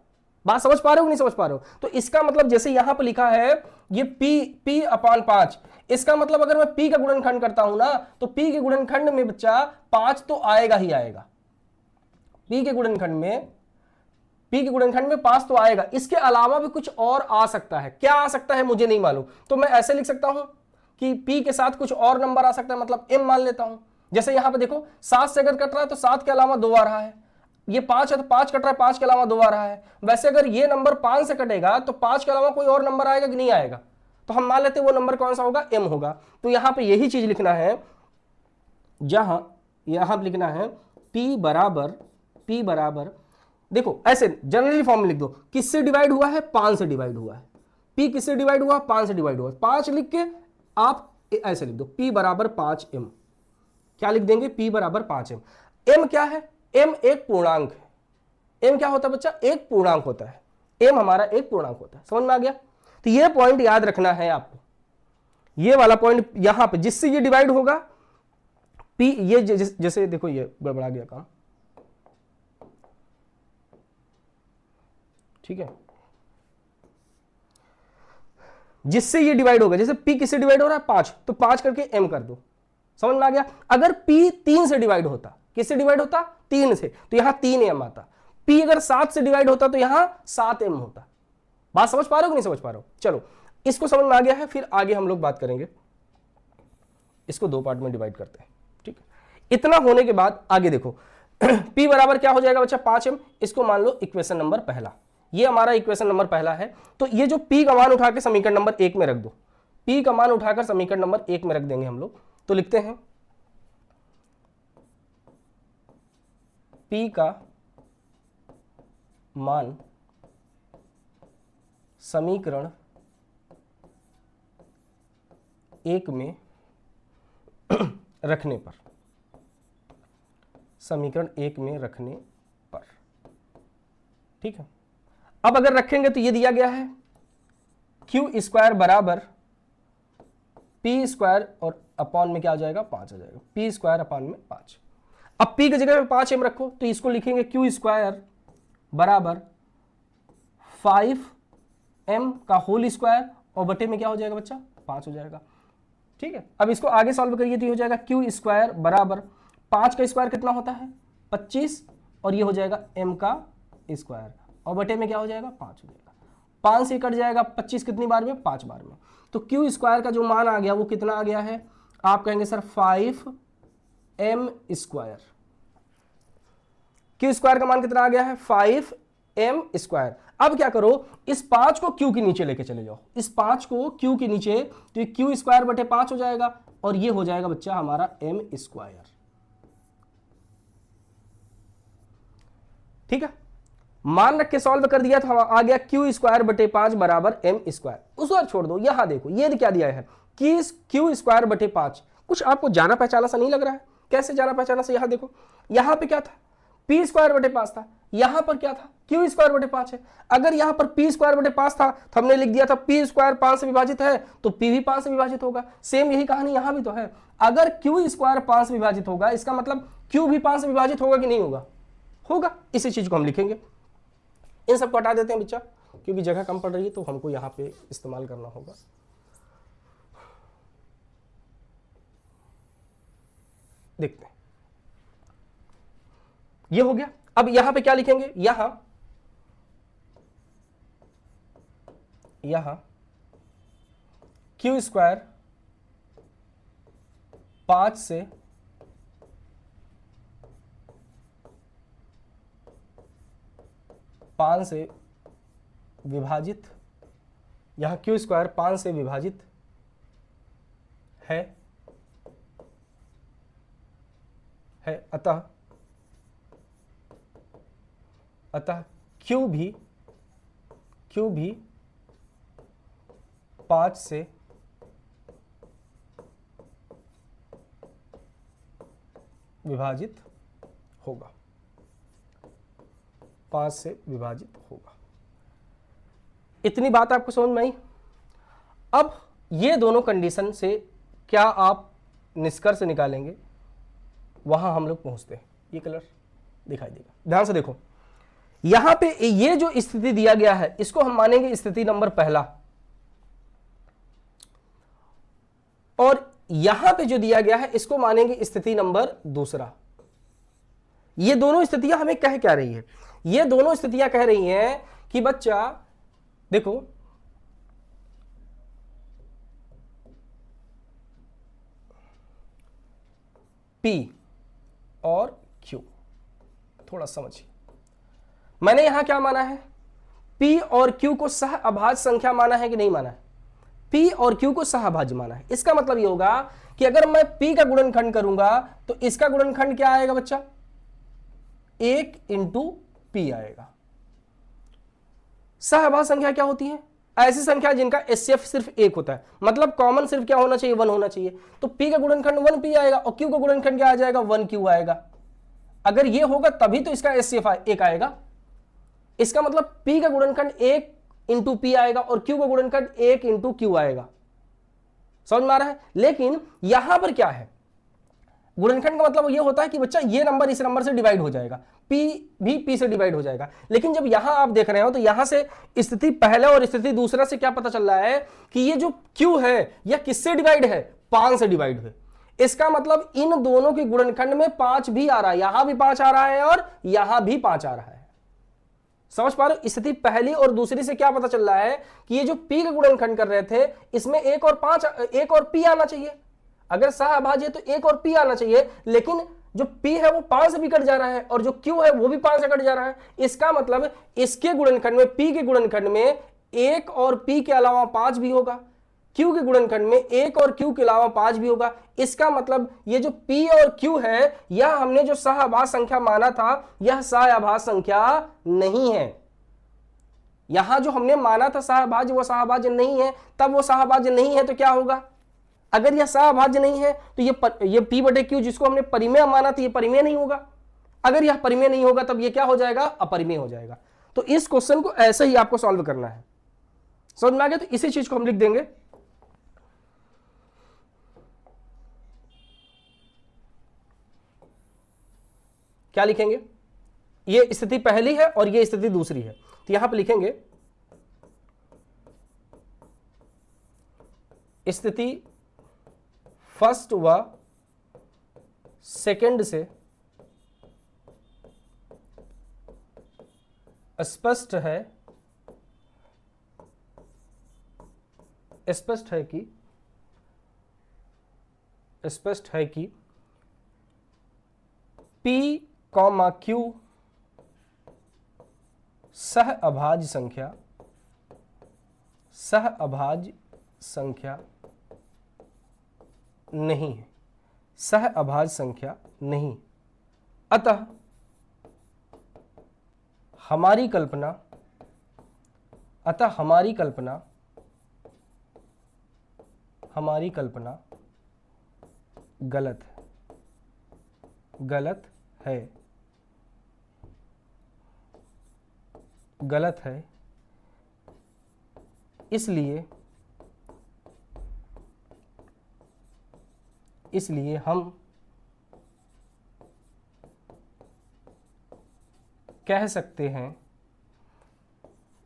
बात समझ पा रहे हो नहीं समझ पा रहे हो? तो इसका मतलब जैसे यहां पर लिखा है ये p/5, इसका मतलब अगर मैं p का गुणनखंड करता हूं ना, तो p के गुणनखंड में बच्चा 5 तो आएगा ही आएगा। p के गुणनखंड में 5 तो आएगा। इसके अलावा भी कुछ और आ सकता है, क्या आ सकता है मुझे नहीं मालूम, तो मैं ऐसे लिख सकता हूं कि p के साथ कुछ और नंबर आ सकता है, मतलब m मान लेता हूं। जैसे यहां पे देखो 7 से अगर कट रहा है तो 7 के अलावा 2 आ रहा है, ये 5 है तो 5 कट रहा है, 5 के अलावा 2 आ रहा है। वैसे अगर ये नंबर 5 से कटेगा तो 5 के अलावा कोई और नंबर आएगा कि नहीं आएगा, तो हम मान लेते हैं वो नंबर कौन सा होगा, m होगा। तो यहां पे यही चीज लिखना है, जहां यहां पे लिखना है p बराबर देखो ऐसे जनरली फॉर्म में लिख दो, किससे डिवाइड हुआ है, 5 से डिवाइड हुआ है। p किससे डिवाइड हुआ, 5 से डिवाइड हुआ। 5 लिख के आप ऐसे लिख दो p बराबर 5m, क्या लिख देंगे, p बराबर 5m। m क्या है, m एक पूर्णांक है। m क्या होता है बच्चा, एक पूर्णांक होता है, m हमारा एक पूर्णांक होता है। समझ में आ गया? तो ये पॉइंट याद रखना है आपको, ये वाला पॉइंट यहां पे जिससे ये डिवाइड होगा p, ये जैसे देखो ये गड़बड़ा गया काम, ठीक है, जिससे ये डिवाइड होगा, जैसे p किससे डिवाइड हो रहा है, 5, तो 5 करके m कर दो। समझ में आ गया? अगर p 3 से डिवाइड होता, किससे डिवाइड होता, 3 से, तो यहां 3m आता। p अगर 7 से डिवाइड होता तो यहां 7m होता। बात समझ पा रहे हो कि नहीं समझ पा रहे हो? चलो इसको समझ में आ गया है, फिर आगे हम लोग बात करेंगे, इसको 2 पार्ट में डिवाइड करते हैं, ठीक है। इतना होने के बाद आगे देखो p बराबर क्या हो जाएगा बच्चा, 5m। इसको मान लो इक्वेशन नंबर पहला, ये हमारा इक्वेशन नंबर पहला है। तो ये जो p का मान उठा के समीकरण नंबर 1 में रख दो, p का मान उठाकर समीकरण नंबर 1 में रख देंगे हम लोग। तो लिखते हैं p का मान समीकरण 1 में रखने पर, समीकरण 1 में रखने पर, ठीक है। अब अगर रखेंगे तो ये दिया गया है q² बराबर p² और अपॉन में क्या आ जाएगा, 5 आ जाएगा, p² अपॉन में 5। अब p की जगह पे 5m रखो, तो इसको लिखेंगे q² बराबर 5m का होल स्क्वायर, और बटे में क्या हो जाएगा बच्चा, 5 हो जाएगा, ठीक है। अब इसको आगे सॉल्व करिए तो ये हो जाएगा q² बराबर 5 का स्क्वायर कितना होता है, 25, और ये हो जाएगा m का स्क्वायर, और बटे में क्या हो जाएगा, 5 हो जाएगा। 5 से कट जाएगा 25 कितनी बार में, 5 बार में। तो q² का जो मान आ गया वो कितना आ गया है, आप कहेंगे सर 5m²। q² का मान कितना आ गया है, 5m²। अब क्या करो, इस 5 को q के नीचे लेके चले जाओ, इस 5 को q के नीचे, तो ये q² बटे 5 हो जाएगा, और ये हो जाएगा बच्चा हमारा m², ठीक है। मान रख के सॉल्व कर दिया तो आ गया q² बटे 5 बराबर m²। उस बार छोड़ दो, यहां देखो ये क्या दिया है कि q² बटे 5। कुछ आपको जाना पहचाना सा नहीं लग रहा है? कैसे जाना पहचाना सा, यहां देखो, यहां पे क्या था, p² बटे 5 था, यहां पर क्या था, q² बटे 5 है। अगर यहां पर p² बटे 5 था तो हमने लिख दिया था p² 5 से विभाजित है तो p भी 5 से विभाजित होगा। सेम यही कहानी यहां भी तो है, अगर q² 5 से विभाजित होगा इसका मतलब q भी 5 से विभाजित होगा कि नहीं होगा, होगा। इसी चीज को हम लिखेंगे। इन सबको हटा देते हैं बच्चा, क्योंकि जगह कम पड़ रही है तो हमको यहां पे इस्तेमाल करना होगा। देखते हैं, ये हो गया। अब यहां पे क्या लिखेंगे, यहां q² 5 से विभाजित, यहां q² 5 से विभाजित है, है, अतः Q भी 5 से विभाजित होगा, 5 से विभाजित होगा। इतनी बात आपको समझ में आई? अब ये दोनों कंडीशन से क्या आप निष्कर्ष निकालेंगे, वहां हम लोग पहुंचते हैं। ये कलर दिखाई देगा, ध्यान से देखो। यहां पे ये जो स्थिति दिया गया है इसको हम मानेंगे स्थिति नंबर पहला, और यहां पे जो दिया गया है इसको मानेंगे स्थिति नंबर दूसरा। ये दोनों स्थितियां हमें कह क्या रही है? ये दोनों स्थितियां कह रही हैं कि बच्चा देखो, P और Q, थोड़ा समझिए। मैंने यहां क्या माना है? P और Q को सह अभाज्य संख्या माना है कि नहीं माना है? P और Q को सह अभाज्य माना है। इसका मतलब यह होगा कि अगर मैं P का गुणनखंड करूंगा तो इसका गुणनखंड क्या आएगा बच्चा? 1 × P आएगा। सह अभाज्य संख्या क्या होती है? ऐसी संख्या जिनका HCF सिर्फ 1 होता है, मतलब कॉमन सिर्फ क्या होना चाहिए? 1 होना चाहिए। तो P का गुणनखंड 1P आएगा और Q का गुणनखंड क्या आ जाएगा? 1Q आएगा। अगर ये होगा तभी तो इसका HCF 1 आएगा। इसका मतलब P का गुणनखंड 1 × P आएगा और Q का गुणनखंड 1 × Q आएगा। समझ में आ रहा है? लेकिन यहां पर क्या है? गुणनखंड का मतलब ये होता है कि बच्चा ये नंबर इस नंबर से डिवाइड हो जाएगा, P भी P से डिवाइड हो जाएगा। लेकिन जब यहां आप देख रहे हो तो यहां से स्थिति पहला और स्थिति दूसरा से क्या पता चल रहा है कि ये जो Q है यह किससे डिवाइड है? 5 से डिवाइड है। इसका मतलब इन दोनों के गुणनखंड में 5 भी आ रहा है, यहां भी 5 आ रहा है और यहां भी 5 आ रहा है। समझ पा रहे हो? स्थिति पहली और दूसरी से क्या पता चल रहा है कि ये जो P का गुणनखंड कर रहे थे इसमें 1 और P आना चाहिए। अगर सह अभाज्य है तो 1 और P आना चाहिए, लेकिन जो P है वो 5 से भी कट जा रहा है और जो Q है वो भी 5 से कट जा रहा है। इसका मतलब इसके गुणनखंड में, P के गुणनखंड में 1 और P के अलावा 5 भी होगा, Q के गुणनखंड में 1 और Q के अलावा 5 भी होगा। इसका मतलब ये जो P और Q है यह हमने जो सह अभाज्य संख्या माना था यह सह अभाज्य संख्या नहीं है। यहां जो हमने माना था सह अभाज्य वो सह अभाज्य नहीं है। तब वो सह अभाज्य नहीं है तो क्या होगा? अगर यह सह अभाज्य नहीं है तो ये P/Q जिसको हमने परिमेय माना था ये परिमेय नहीं होगा। अगर यह परिमेय नहीं होगा तब ये क्या हो जाएगा? अपरिमेय हो जाएगा। तो इस क्वेश्चन को ऐसे ही आपको सॉल्व करना है। समझ में आ गया? तो इसी चीज को हम लिख देंगे, क्या लिखेंगे? ये स्थिति पहली है और ये स्थिति दूसरी है, तो यहां पे लिखेंगे स्थिति फर्स्ट व सेकंड से स्पष्ट है कि P, Q सह अभाज्य संख्या नहीं है, सह अभाज्य संख्या नहीं। अतः हमारी कल्पना गलत है।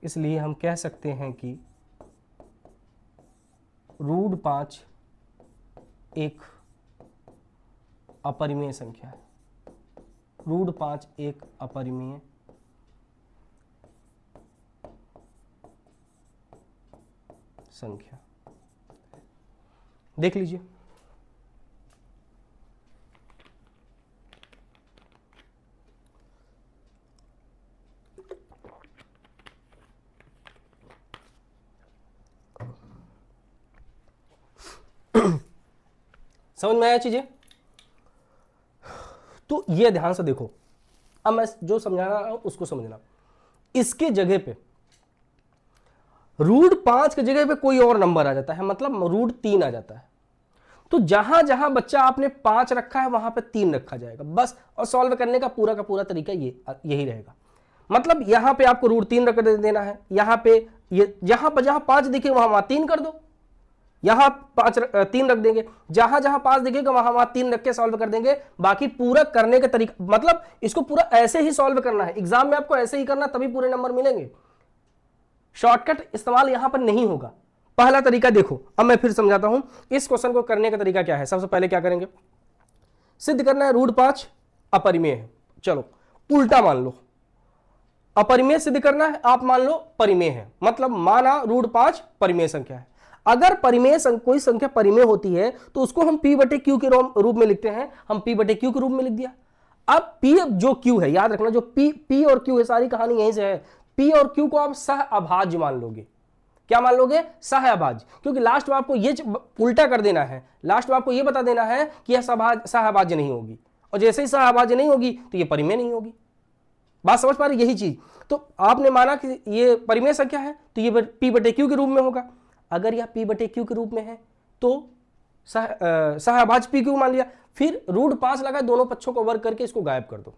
इसलिए हम कह सकते हैं कि √5 एक अपरिमेय संख्या है। √5 एक अपरिमेय संख्या। देख लीजिए, समझ में आया चीजें? तो ये ध्यान से देखो, अब मैं जो समझा रहा हूं उसको समझना। इसके जगह पे √5 की जगह पे कोई और नंबर आ जाता है, मतलब √3 आ जाता है। तो जहां जहां बच्चा आपने 5 रखा है वहां पे 3 रखा जाएगा बस, और सॉल्व करने का पूरा तरीका यही रहेगा। मतलब यहां पे आपको √3 रख देना है, यहां पे जहां 5 दिखे वहां 3 कर दो, यहां 3 रख देंगे, जहां जहां 5 दिखेगा वहां 3 रख के सॉल्व कर देंगे। बाकी पूरा करने का तरीका, मतलब इसको पूरा ऐसे ही सॉल्व करना है, एग्जाम में आपको ऐसे ही करना, तभी पूरे नंबर मिलेंगे। शॉर्टकट इस्तेमाल यहां पर नहीं होगा। पहला तरीका देखो, अब मैं फिर समझाता हूं इस क्वेश्चन को करने का तरीका क्या है। सबसे पहले क्या करेंगे, सिद्ध करना है √5 अपरिमेय है। चलो उल्टा मान लो, अपरिमेय सिद्ध करना है, आप मान लो परिमेय है, मतलब माना √5 परिमेय संख्या है। अगर परिमेय कोई संख्या परिमेय होती है तो उसको हम p/q के रूप में लिखते हैं, हम p/q के रूप में लिख दिया। अब p जो q है, याद रखना जो p और q है, सारी कहानी यहीं से है। p और q को आप सह अभाज्य मान लोगे। क्या मान लोगे? सह अभाज्य, क्योंकि लास्ट में आपको ये उल्टा कर देना है, लास्ट में आपको ये बता देना है कि यह सहअभाज्य नहीं होगी, और जैसे ही सहअभाज्य नहीं होगी तो ये परिमेय नहीं होगी। बात समझ पा रहे? यही चीज। तो आपने माना कि ये परिमेय संख्या है तो ये p/q के रूप में होगा। अगर यह p/q के रूप में है तो सहअभाज्य p q मान लिया, फिर √5 लगा, दोनों पक्षों को वर्ग करके इसको गायब कर दो,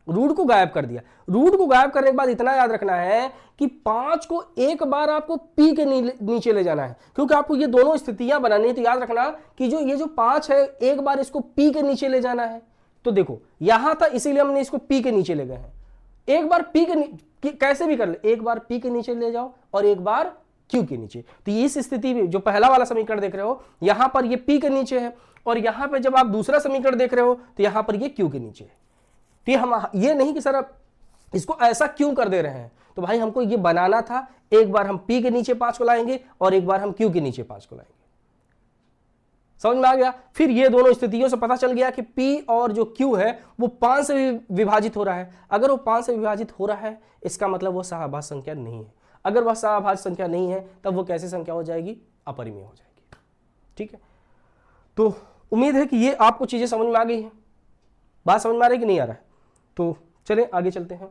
रूट को गायब कर दिया। रूट को गायब करने के बाद इतना याद रखना है कि 5 को एक बार आपको p के नीचे ले जाना है, क्योंकि आपको ये दोनों स्थितियां बनानी है। तो याद रखना कि जो ये जो 5 है, एक बार इसको p के नीचे ले जाना है। तो देखो यहां था, इसीलिए हमने इसको p के नीचे ले गए हैं। एक बार p के कैसे भी कर ले, एक बार p के नीचे ले जाओ और एक बार q के नीचे। तो इस स्थिति में जो पहला वाला समीकरण देख रहे हो, यहां पर ये p के नीचे है, और यहां पर जब आप दूसरा समीकरण देख रहे हो तो यहां पर ये q के नीचे है। तो हम ये नहीं कि सर अब इसको ऐसा क्यों कर दे रहे हैं, तो भाई हमको ये बनाना था, एक बार हम p के नीचे 5 को लाएंगे और एक बार हम q के नीचे 5 को लाएंगे। समझ में आ गया? फिर ये दोनों स्थितियों से पता चल गया कि p और जो q है वो 5 से विभाजित हो रहा है। अगर वो 5 से विभाजित हो रहा है, इसका मतलब वो सहअभाज्य संख्या नहीं है। अगर वह सहअभाज्य संख्या नहीं है तब वो कैसी संख्या हो जाएगी? अपरिमेय हो जाएगी। ठीक है, तो उम्मीद है कि ये आपको चीजें समझ में आ गई है। बात समझ में आ रही है कि नहीं आ रहा है? तो चलें आगे चलते हैं।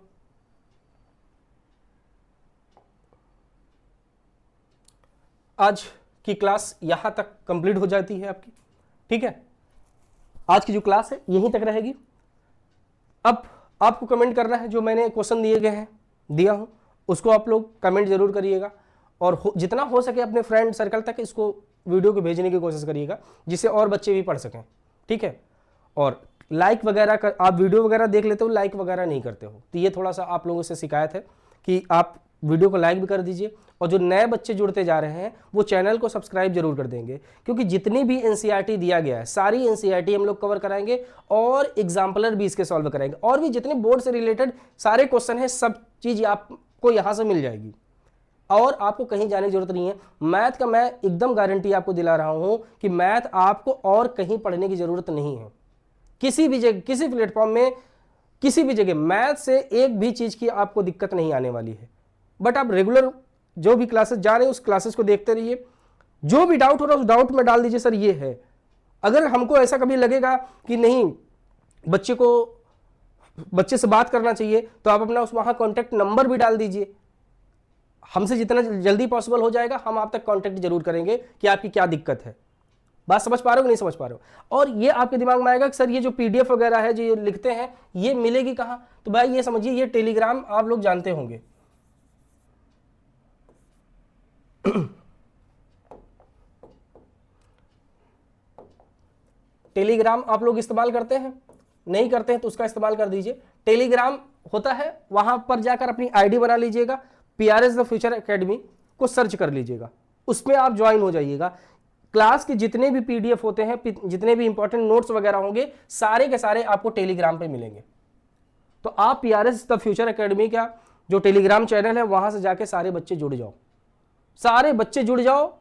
आज की क्लास यहां तक कंप्लीट हो जाती है आपकी। ठीक है, आज की जो क्लास है यहीं तक रहेगी। अब आपको कमेंट करना है, जो मैंने क्वेश्चन दिए गए हैं दिया हूं उसको आप लोग कमेंट जरूर करिएगा, और जितना हो सके अपने फ्रेंड सर्कल तक इसको वीडियो को भेजने की कोशिश करिएगा, जिससे और बच्चे भी पढ़ सकें। ठीक है, और लाइक वगैरह कर, आप वीडियो वगैरह देख लेते हो, लाइक वगैरह नहीं करते हो, तो ये थोड़ा सा आप लोगों से शिकायत है कि आप वीडियो को लाइक भी कर दीजिए। और जो नए बच्चे जुड़ते जा रहे हैं वो चैनल को सब्सक्राइब जरूर कर देंगे, क्योंकि जितनी भी एनसीईआरटी दिया गया है सारी एनसीईआरटी हम लोग कवर कराएंगे, और एग्जाम्पलर भी इसके सॉल्व कराएंगे, और भी जितने बोर्ड से रिलेटेड सारे क्वेश्चन है सब चीज़ आपको यहाँ से मिल जाएगी, और आपको कहीं जाने की जरूरत नहीं है। मैथ का मैं एकदम गारंटी आपको दिला रहा हूँ कि मैथ आपको और कहीं पढ़ने की जरूरत नहीं है। किसी भी जगह, किसी प्लेटफॉर्म में, किसी भी जगह मैथ से एक भी चीज की आपको दिक्कत नहीं आने वाली है। बट आप रेगुलर जो भी क्लासेस जा रहे हैं उस क्लासेस को देखते रहिए, जो भी डाउट हो रहा है उस डाउट में डाल दीजिए सर ये है। अगर हमको ऐसा कभी लगेगा कि नहीं बच्चे से बात करना चाहिए, तो आप अपना उस वहां कॉन्टैक्ट नंबर भी डाल दीजिए। हमसे जितना जल्दी पॉसिबल हो जाएगा हम आप तक कॉन्टैक्ट जरूर करेंगे कि आपकी क्या दिक्कत है। बात समझ पा रहे हो कि नहीं समझ पा रहे हो? और ये आपके दिमाग में आएगा कि सर ये जो पीडीएफ वगैरह है जो ये लिखते हैं ये मिलेगी कहां? तो भाई ये समझिए, ये टेलीग्राम आप लोग जानते होंगे। टेलीग्राम आप लोग इस्तेमाल करते हैं? नहीं करते हैं तो उसका इस्तेमाल कर दीजिए। टेलीग्राम होता है, वहां पर जाकर अपनी आईडी बना लीजिएगा, PRS द फ्यूचर एकेडमी को सर्च कर लीजिएगा, उसमें आप ज्वाइन हो जाइएगा। क्लास के जितने भी पीडीएफ होते हैं, जितने भी इंपॉर्टेंट नोट्स वगैरह होंगे, सारे के सारे आपको टेलीग्राम पे मिलेंगे। तो आप PRS द फ्यूचर एकेडमी का जो टेलीग्राम चैनल है वहां से जाके सारे बच्चे जुड़ जाओ, सारे बच्चे जुड़ जाओ,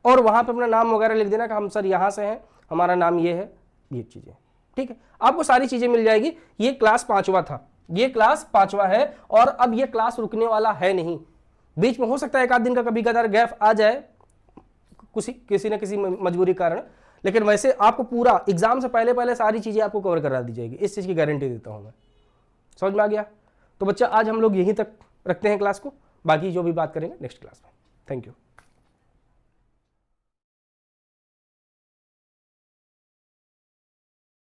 और वहां पे अपना नाम वगैरह लिख देना कि हम सर यहां से हैं, हमारा नाम ये है, ये चीजें। ठीक है, आपको सारी चीजें मिल जाएगी। ये क्लास 5वां था, ये क्लास 5वां है, और अब ये क्लास रुकने वाला है नहीं। बीच में हो सकता है एक आध दिन का कभी कदार गैप आ जाए किसी न किसी मजबूरी कारण, लेकिन वैसे आपको पूरा एग्जाम से पहले पहले सारी चीज़ें आपको कवर करा दी जाएगी, इस चीज़ की गारंटी देता हूँ मैं। समझ में आ गया? तो बच्चा आज हम लोग यहीं तक रखते हैं क्लास को, बाकी जो भी बात करेंगे नेक्स्ट क्लास में। Thank you.